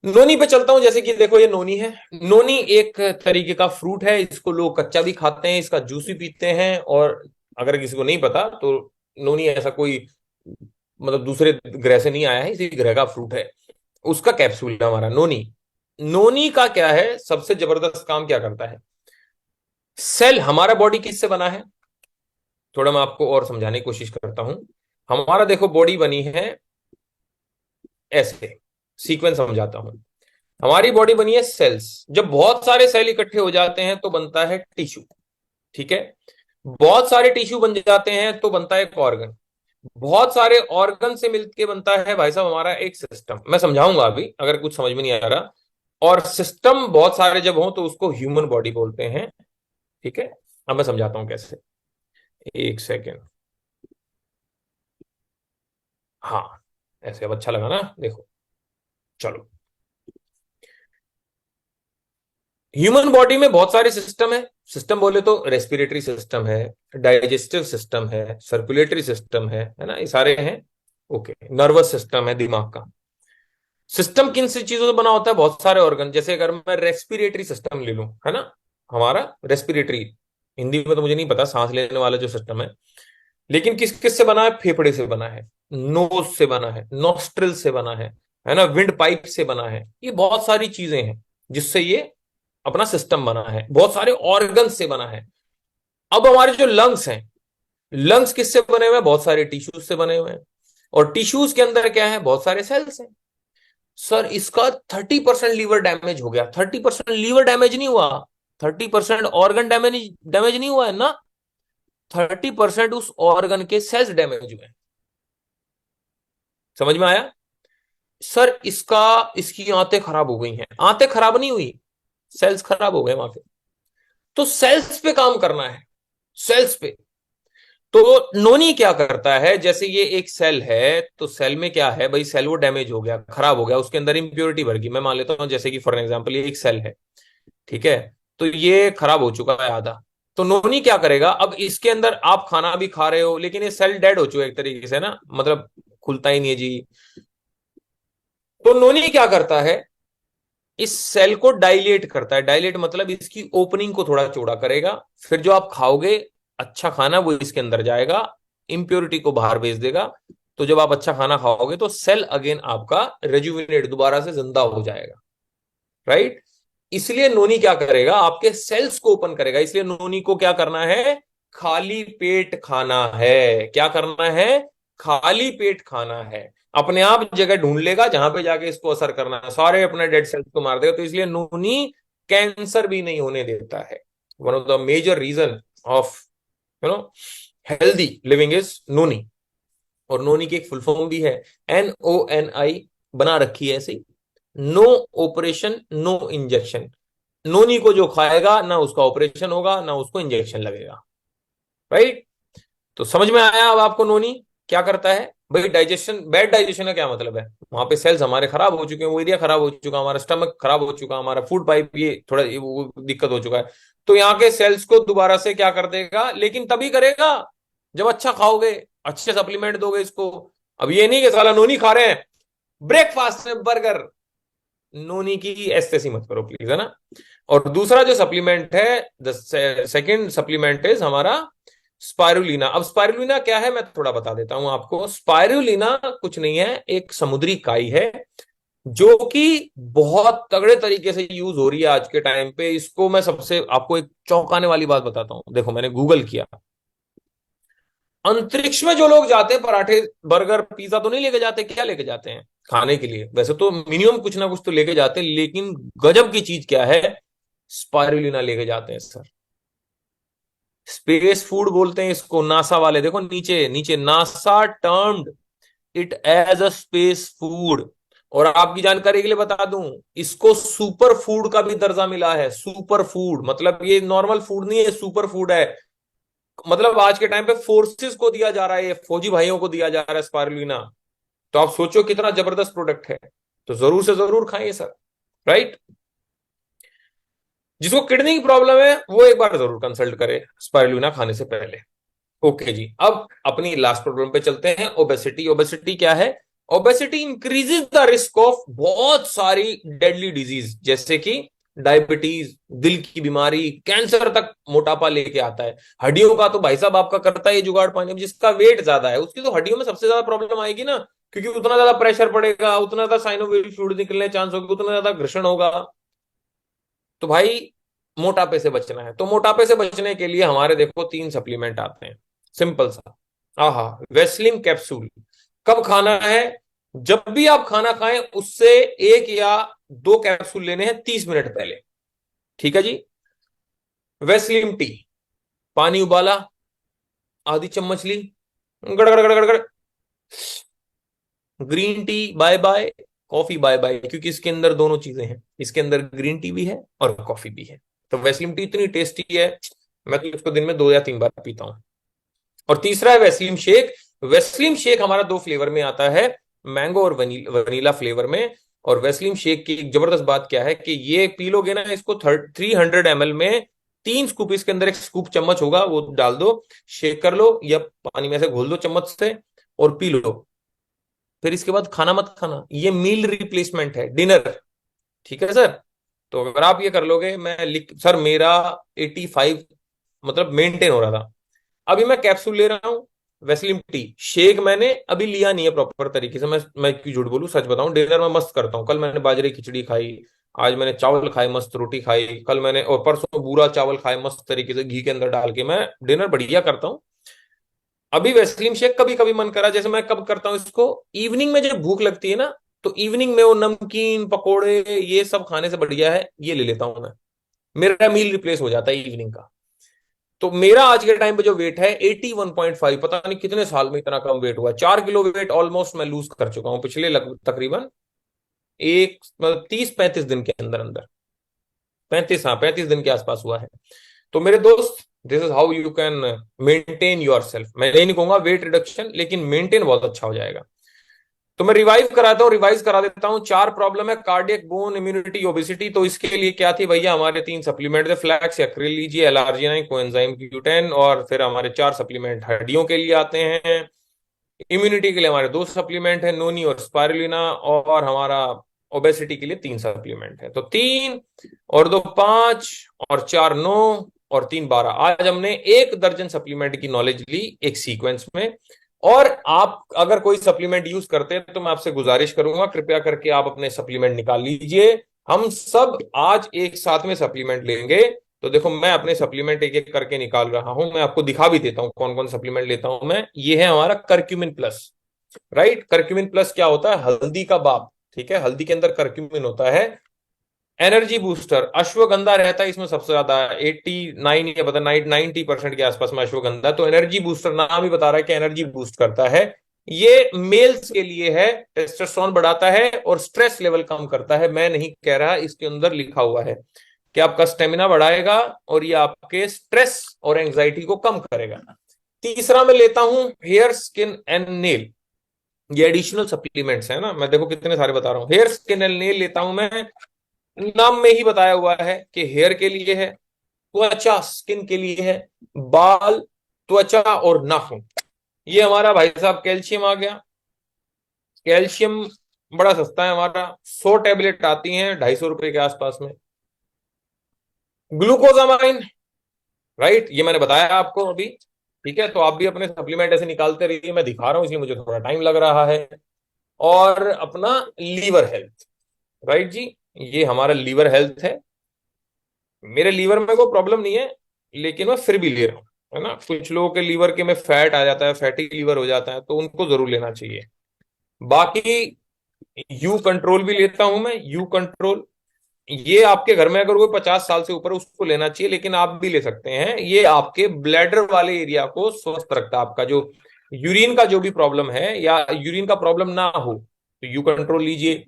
Noni पे चलता हूं। जैसे कि देखो ये नोनी है। नोनी एक तरीके का फ्रूट है, इसको लोग कच्चा भी खाते हैं, इसका जूस भी पीते हैं। और अगर किसी को नहीं पता तो नोनी ऐसा कोई, मतलब दूसरे ग्रह से नहीं आया है, इसी ग्रह का फ्रूट है। उसका कैप्सूल है हमारा नोनी। नोनी का क्या है, सबसे जबरदस्त काम क्या करता है? सेल, हमारा बॉडी किससे बना है? थोड़ा मैं आपको और समझाने की कोशिश करता हूं। हमारा देखो बॉडी बनी है ऐसे, सीक्वेंस समझाता हूं। हमारी बॉडी बनी है सेल्स। जब बहुत सारे सेल इकट्ठे हो जाते हैं तो बनता है टिश्यू। ठीक है। बहुत सारे टिश्यू बन जाते हैं तो बनता है एक ऑर्गन। बहुत सारे ऑर्गन से मिलके बनता है भाई साहब हमारा एक सिस्टम। मैं समझाऊंगा अभी अगर कुछ समझ में नहीं आ रहा। और सिस्टम बहुत सारे जब हो तो उसको ह्यूमन बॉडी बोलते हैं। ठीक है। अब मैं समझाता हूं कैसे। एक सेकेंड। हाँ, ऐसे अब अच्छा लगा ना, देखो। चलो, ह्यूमन बॉडी में बहुत सारे सिस्टम है। सिस्टम बोले तो रेस्पिरेटरी सिस्टम है, डाइजेस्टिव सिस्टम है, सर्कुलेटरी सिस्टम है ना, ये सारे हैं। ओके, नर्वस सिस्टम है दिमाग का। सिस्टम किन सी चीजों से बना होता है? बहुत सारे ऑर्गन। जैसे अगर मैं रेस्पिरेटरी सिस्टम ले लूं, है ना, हमारा रेस्पिरेटरी, हिंदी में तो मुझे नहीं पता, सांस लेने वाला जो सिस्टम है। लेकिन किस किस से बना है? फेफड़े से बना है, नोज से बना है, नॉस्ट्रिल से बना है ना, विंड पाइप से बना है। ये बहुत सारी चीजें हैं जिससे ये अपना सिस्टम बना है, बहुत सारे ऑर्गन से बना है। अब हमारे जो लंग्स हैं, लंग्स किससे बने हुए हैं? बहुत सारे टिश्यूज से बने हुए हैं, और टिश्यूज के अंदर क्या है? बहुत सारे सेल्स हैं। सर इसका 30% लीवर डैमेज हो गया। 30% लीवर डैमेज नहीं हुआ, 30% ऑर्गन डैमेज डैमेज नहीं हुआ है ना, 30% उस ऑर्गन के सेल्स डैमेज हुए। समझ में आया? सर इसकी आंतें खराब हो गई हैं। आंतें खराब नहीं हुई, सेल्स खराब हो गए वहां पे। तो सेल्स पे काम करना है, सेल्स पे। तो नोनी क्या करता है, जैसे ये एक सेल है, तो सेल में क्या है भाई? सेल वो डैमेज हो गया, खराब हो गया, उसके अंदर इंप्योरिटी भर गई। मैं मान लेता हूं जैसे कि फॉर एग्जांपल ये एक सेल है, ठीक है, तो ये खराब हो चुका है आधा। तो नोनी क्या करेगा? अब इसके अंदर आप खाना भी खा रहे हो, लेकिन ये सेल डेड हो चुका है एक तरीके से ना, मतलब खुलता ही नहीं है जी। तो नोनी क्या करता है? इस सेल को डायलेट करता है। डायलेट मतलब इसकी ओपनिंग को थोड़ा चौड़ा करेगा, फिर जो आप खाओगे अच्छा खाना वो इसके अंदर जाएगा, इंप्योरिटी को बाहर भेज देगा। तो जब आप अच्छा खाना खाओगे तो सेल अगेन आपका रेजुविनेट, दोबारा से जिंदा हो जाएगा, राइट। इसलिए नोनी क्या करेगा? आपके सेल्स को ओपन करेगा। इसलिए नोनी को क्या करना है? खाली पेट खाना है। क्या करना है? खाली पेट खाना है। अपने आप जगह ढूंढ लेगा जहां पे जाके इसको असर करना है, सारे अपने डेड सेल्स को मार देगा। तो इसलिए नोनी कैंसर भी नहीं होने देता है। One of the major reason of you know healthy living is noni. और नोनी की एक फुल फॉर्म भी है, NONI, बना रखी है ऐसे ही, नो ऑपरेशन नो इंजेक्शन। नोनी को जो खाएगा ना उसका ऑपरेशन होगा ना उसको इंजेक्शन लगेगा, राइट। तो समझ में आया अब आपको नोनी क्या करता है? भाई डाइजेशन, बैड डाइजेशन का क्या मतलब है? वहां पे सेल्स हमारे खराब हो चुके हैं, वो एरिया खराब हो चुका, हमारा स्टमक खराब हो चुका, हमारा फूड पाइप ये थोड़ा वो दिक्कत हो चुका है। तो यहाँ के सेल्स को दोबारा से क्या कर देगा? लेकिन तभी करेगा जब अच्छा खाओगे, अच्छे सप्लीमेंट दोगे इसको। अब ये नहीं कि साला नोनी खा रहे हैं ब्रेकफास्ट में बर्गर, नोनी की ऐसे मत करो प्लीज, है ना। और दूसरा जो सप्लीमेंट है, द सेकंड सप्लीमेंट इज हमारा स्पाइरुलिना। अब स्पाइरुलिना क्या है मैं थोड़ा बता देता हूं आपको। स्पाइरुलिना कुछ नहीं है, एक समुद्री काई है जो कि बहुत तगड़े तरीके से यूज हो रही है आज के टाइम पे। इसको मैं सबसे आपको एक चौंकाने वाली बात बताता हूं। देखो मैंने गूगल किया, अंतरिक्ष में जो लोग जाते हैं पराठे बर्गर पिज्जा तो नहीं लेके जाते, क्या लेके जाते हैं खाने के लिए? वैसे तो मिनिमम कुछ ना कुछ तो लेके जाते हैं, लेकिन गजब की चीज क्या है? स्पाइरुलिना लेके जाते हैं सर। स्पेस फूड बोलते हैं इसको, नासा वाले देखो नीचे नीचे, NASA termed it as a space food. और आपकी जानकारी के लिए बता दूं, इसको सुपर फूड का भी दर्जा मिला है। सुपर फूड मतलब ये नॉर्मल फूड नहीं है, सुपर फूड है। मतलब आज के टाइम पे फोर्सेस को दिया जा रहा है, ये फौजी भाइयों को दिया जा रहा है स्पारुलिना। तो आप सोचो कितना जबरदस्त प्रोडक्ट है। तो जरूर से जरूर खाइए सर, राइट। जिसको किडनी की प्रॉब्लम है वो एक बार जरूर कंसल्ट करे स्पारुलिना खाने से पहले। ओके जी, अब अपनी लास्ट प्रॉब्लम पे चलते हैं, ओबेसिटी। ओबेसिटी क्या है? Obesity increases the risk of बहुत सारी डेडली डिजीज, जैसे कि डायबिटीज, दिल की बीमारी, कैंसर तक मोटापा लेके आता है। हड्डियों का तो भाई साहब आपका करता है जुगाड़ पानी। अब जिसका वेट ज्यादा है उसकी तो हड्डियों में सबसे ज्यादा प्रॉब्लम आएगी ना, क्योंकि उतना ज्यादा प्रेशर पड़ेगा, उतना ज्यादा साइनोवियल फ्लूइड निकलने चांस होगा, उतना ज्यादा घर्षण होगा। तो भाई मोटापे से बचना है, तो मोटापे से बचने के लिए हमारे देखो 3 सप्लीमेंट आते हैं, सिंपल सा। आहा, वेस्लिन कैप्सूल। कब खाना है? जब भी आप खाना खाएं उससे 1 या 2 कैप्सूल लेने हैं 30 मिनट पहले, ठीक है जी। वेस्लिन टी, पानी उबाला, आधी चम्मच ली, गड़गड़ गड़गड़ गड़गड़। Green tea bye bye, coffee bye bye, क्योंकि इसके अंदर दोनों चीजें हैं, इसके अंदर ग्रीन टी भी है और कॉफी भी है। तो वैसलीन टी इतनी टेस्टी है, मैं तो इसको दिन में 2 या 3 बार पीता हूं। और तीसरा है वैसलीन शेक। वैसलीन शेक हमारा 2 फ्लेवर में आता है, मैंगो और वनीला फ्लेवर में। और वैसलीन शेक की एक जबरदस्त बात क्या है कि ये पी लोगे ना इसको 300 ml में 3 स्कूप, इसके अंदर एक स्कूप चम्मच होगा वो डाल दो, शेक कर लो या पानी में से घोल दो चम्मच से और पी लो। फिर इसके बाद खाना मत खाना, ये मील रिप्लेसमेंट है, डिनर, ठीक है सर। तो अगर आप ये कर लोगे, मैं लिख सर मेरा 85 मतलब मेंटेन हो रहा था। अभी मैं कैप्सूल ले रहा हूँ वेस्लिन टी। शेक मैंने अभी लिया नहीं है प्रॉपर तरीके से, मैं क्यों झूठ बोलूं, सच बताऊं, डिनर में मस्त करता हूँ। कल मैंने बाजरे की खिचड़ी खाई, आज मैंने चावल खाए, मस्त रोटी खाई, कल मैंने और परसों पूरा चावल खाए मस्त तरीके से घी के अंदर डाल के, मैं डिनर बढ़िया करता हूँ। अभी वेस्लिम शेक कभी कभी मन करा, जैसे मैं कब करता हूँ इसको, इवनिंग में जब भूख लगती है ना, तो इवनिंग में वो नमकीन पकोड़े ये सब खाने से बढ़िया है ये ले लेता हूं मैं, मेरा मील रिप्लेस हो जाता है इवनिंग का। तो मेरा आज के टाइम पे जो वेट है 81.5, पता नहीं कितने साल में इतना कम वेट हुआ, 4 किलो वेट ऑलमोस्ट मैं लूज कर चुका हूं पिछले तकरीबन एक मतलब 30-35 दिन के अंदर अंदर, 35, हाँ 35 दिन के आसपास हुआ है। तो मेरे दोस्त, this is how you can maintain your self. मैं ये नहीं कहूंगा वेट रिडक्शन, लेकिन मेंटेन बहुत अच्छा हो जाएगा। तो मैं रिवाइव कराता हूँ, रिवाइज करा देता हूँ। 4 प्रॉब्लम है, कार्डियक, बोन, इम्यूनिटी, ओबेसिटी। तो इसके लिए क्या थी भैया, हमारे 3 सप्लीमेंट थे, फ्लैक्स या क्रिल लीजिए, एलआरजीनाइन, कोएंजाइम Q10, और फिर हमारे 4 सप्लीमेंट हड्डियों के लिए आते हैं। इम्यूनिटी के लिए हमारे 2 सप्लीमेंट है, नोनी और स्पारुलिना, और हमारा ओबेसिटी के लिए 3 सप्लीमेंट है। तो 3 और 2 5 और 4 9 और 3 12, आज हमने 1 दर्जन सप्लीमेंट की नॉलेज ली एक सीक्वेंस में। और आप अगर कोई सप्लीमेंट यूज करते हैं तो मैं आपसे गुजारिश करूंगा, कृपया करके आप अपने सप्लीमेंट निकाल लीजिए। हम सब आज एक साथ में सप्लीमेंट लेंगे। तो देखो मैं अपने सप्लीमेंट एक एक करके निकाल रहा हूं, मैं आपको दिखा भी देता हूं कौन कौन सप्लीमेंट लेता हूं मैं। ये है हमारा curcumin plus. Right, curcumin plus क्या होता है, हल्दी का बाप। ठीक है, हल्दी के अंदर करक्यूमिन होता है। एनर्जी बूस्टर अश्वगंधा रहता है इसमें सबसे ज्यादा, 89 या पता 90% के आसपास में अश्वगंधा। तो एनर्जी बूस्टर नाम ही बता रहा है कि एनर्जी बूस्ट करता है। ये मेल्स के लिए है, टेस्टोस्टेरोन बढ़ाता है और स्ट्रेस लेवल कम करता है। मैं नहीं कह रहा, इसके अंदर लिखा हुआ है कि आपका स्टेमिना बढ़ाएगा और ये आपके स्ट्रेस और एंजाइटी को कम करेगा। तीसरा मैं लेता हूं हेयर, स्किन एंड नेल। ये एडिशनल सप्लीमेंट्स है ना, मैं देखो कितने सारे बता रहा हूं। हेयर, स्किन एंड नेल लेता हूं मैं, नाम में ही बताया हुआ है कि हेयर के लिए है, त्वचा स्किन के लिए है, बाल, त्वचा और नाखून। ये हमारा भाई साहब कैल्शियम आ गया। कैल्शियम बड़ा सस्ता है हमारा, 100 टैबलेट आती हैं 250 रुपए के आसपास में। ग्लूकोजामाइन, राइट, ये मैंने बताया आपको अभी। ठीक है, तो आप भी अपने सप्लीमेंट ऐसे निकालते रहिए, मैं दिखा रहा हूं इसलिए मुझे थोड़ा टाइम लग रहा है। और अपना लीवर हेल्थ, राइट जी, ये हमारा लीवर हेल्थ है। मेरे लीवर में कोई प्रॉब्लम नहीं है, लेकिन मैं फिर भी ले रहा हूँ, है ना। कुछ लोगों के लीवर के में फैट आ जाता है, फैटी लीवर हो जाता है, तो उनको जरूर लेना चाहिए। बाकी यू कंट्रोल भी लेता हूं मैं, यू कंट्रोल। ये आपके घर में अगर कोई 50 साल से ऊपर, उसको लेना चाहिए, लेकिन आप भी ले सकते हैं। ये आपके ब्लैडर वाले एरिया को स्वस्थ रखता है, आपका जो यूरिन का जो भी प्रॉब्लम है या यूरिन का प्रॉब्लम ना हो तो यू कंट्रोल लीजिए।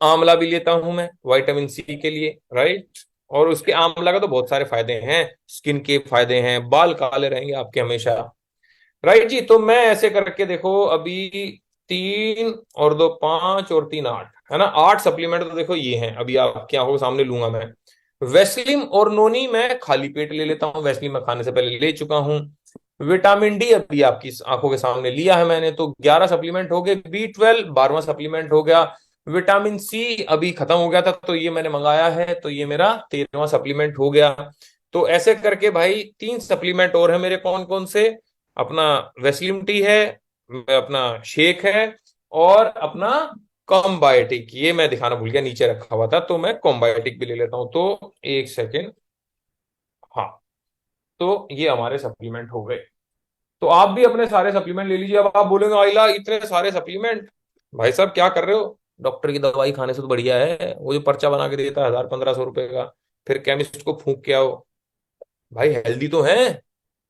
आंवला भी लेता हूं मैं विटामिन सी के लिए, राइट। और उसके आंवला का तो बहुत सारे फायदे हैं, स्किन के फायदे हैं, बाल काले रहेंगे आपके हमेशा, राइट जी। तो मैं ऐसे करके देखो अभी 3 और 2 5 और 3 8, है ना, 8 सप्लीमेंट तो देखो ये हैं, अभी आपकी आंखों के सामने लूंगा मैं। वेस्लिम और नोनी मैं खाली पेट ले लेता हूँ, वेस्लिम मैं खाने से पहले ले चुका हूँ। विटामिन डी अभी आपकी आंखों के सामने लिया है मैंने, तो 11 सप्लीमेंट हो गए। B12 12वां सप्लीमेंट हो गया। विटामिन सी अभी खत्म हो गया था, तो ये मैंने मंगाया है, तो ये मेरा 13वां सप्लीमेंट हो गया। तो ऐसे करके भाई 3 सप्लीमेंट और है मेरे, कौन कौन से, अपना वेस्लिम टी है, अपना शेक है, और अपना कॉम्बायोटिक, ये मैं दिखाना भूल गया, नीचे रखा हुआ था, तो मैं कॉम्बायोटिक भी ले लेता हूं। तो एक सेकेंड, हाँ, तो ये हमारे सप्लीमेंट हो गए। तो आप भी अपने सारे सप्लीमेंट ले लीजिए। अब आप बोलेंगे आइला इतने सारे सप्लीमेंट, भाई साहब क्या कर रहे हो, डॉक्टर की दवाई खाने से तो बढ़िया है वो जो पर्चा बना के देता है 1000-1500 रुपए का, फिर केमिस्ट को फूंक के आओ। भाई हेल्दी तो है,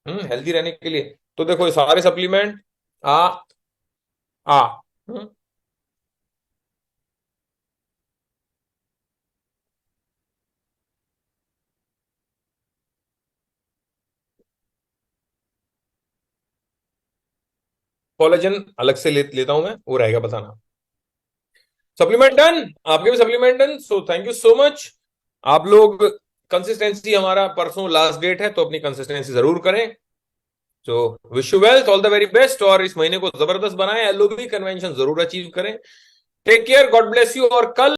हेल्दी रहने के लिए। तो देखो ये सारे सप्लीमेंट आ आ कोलेजन अलग से लेता हूं मैं, वो रहेगा बताना। सप्लीमेंट डन, आपके भी supplement done, so thank you so much. आप लोग कंसिस्टेंसी, हमारा परसों लास्ट डेट है, तो अपनी कंसिस्टेंसी जरूर करें। तो wish you wealth, all the very best, और इस महीने को जबरदस्त बनाएं, एलओबी कन्वेंशन जरूर अचीव करें। Take care, God bless you, और कल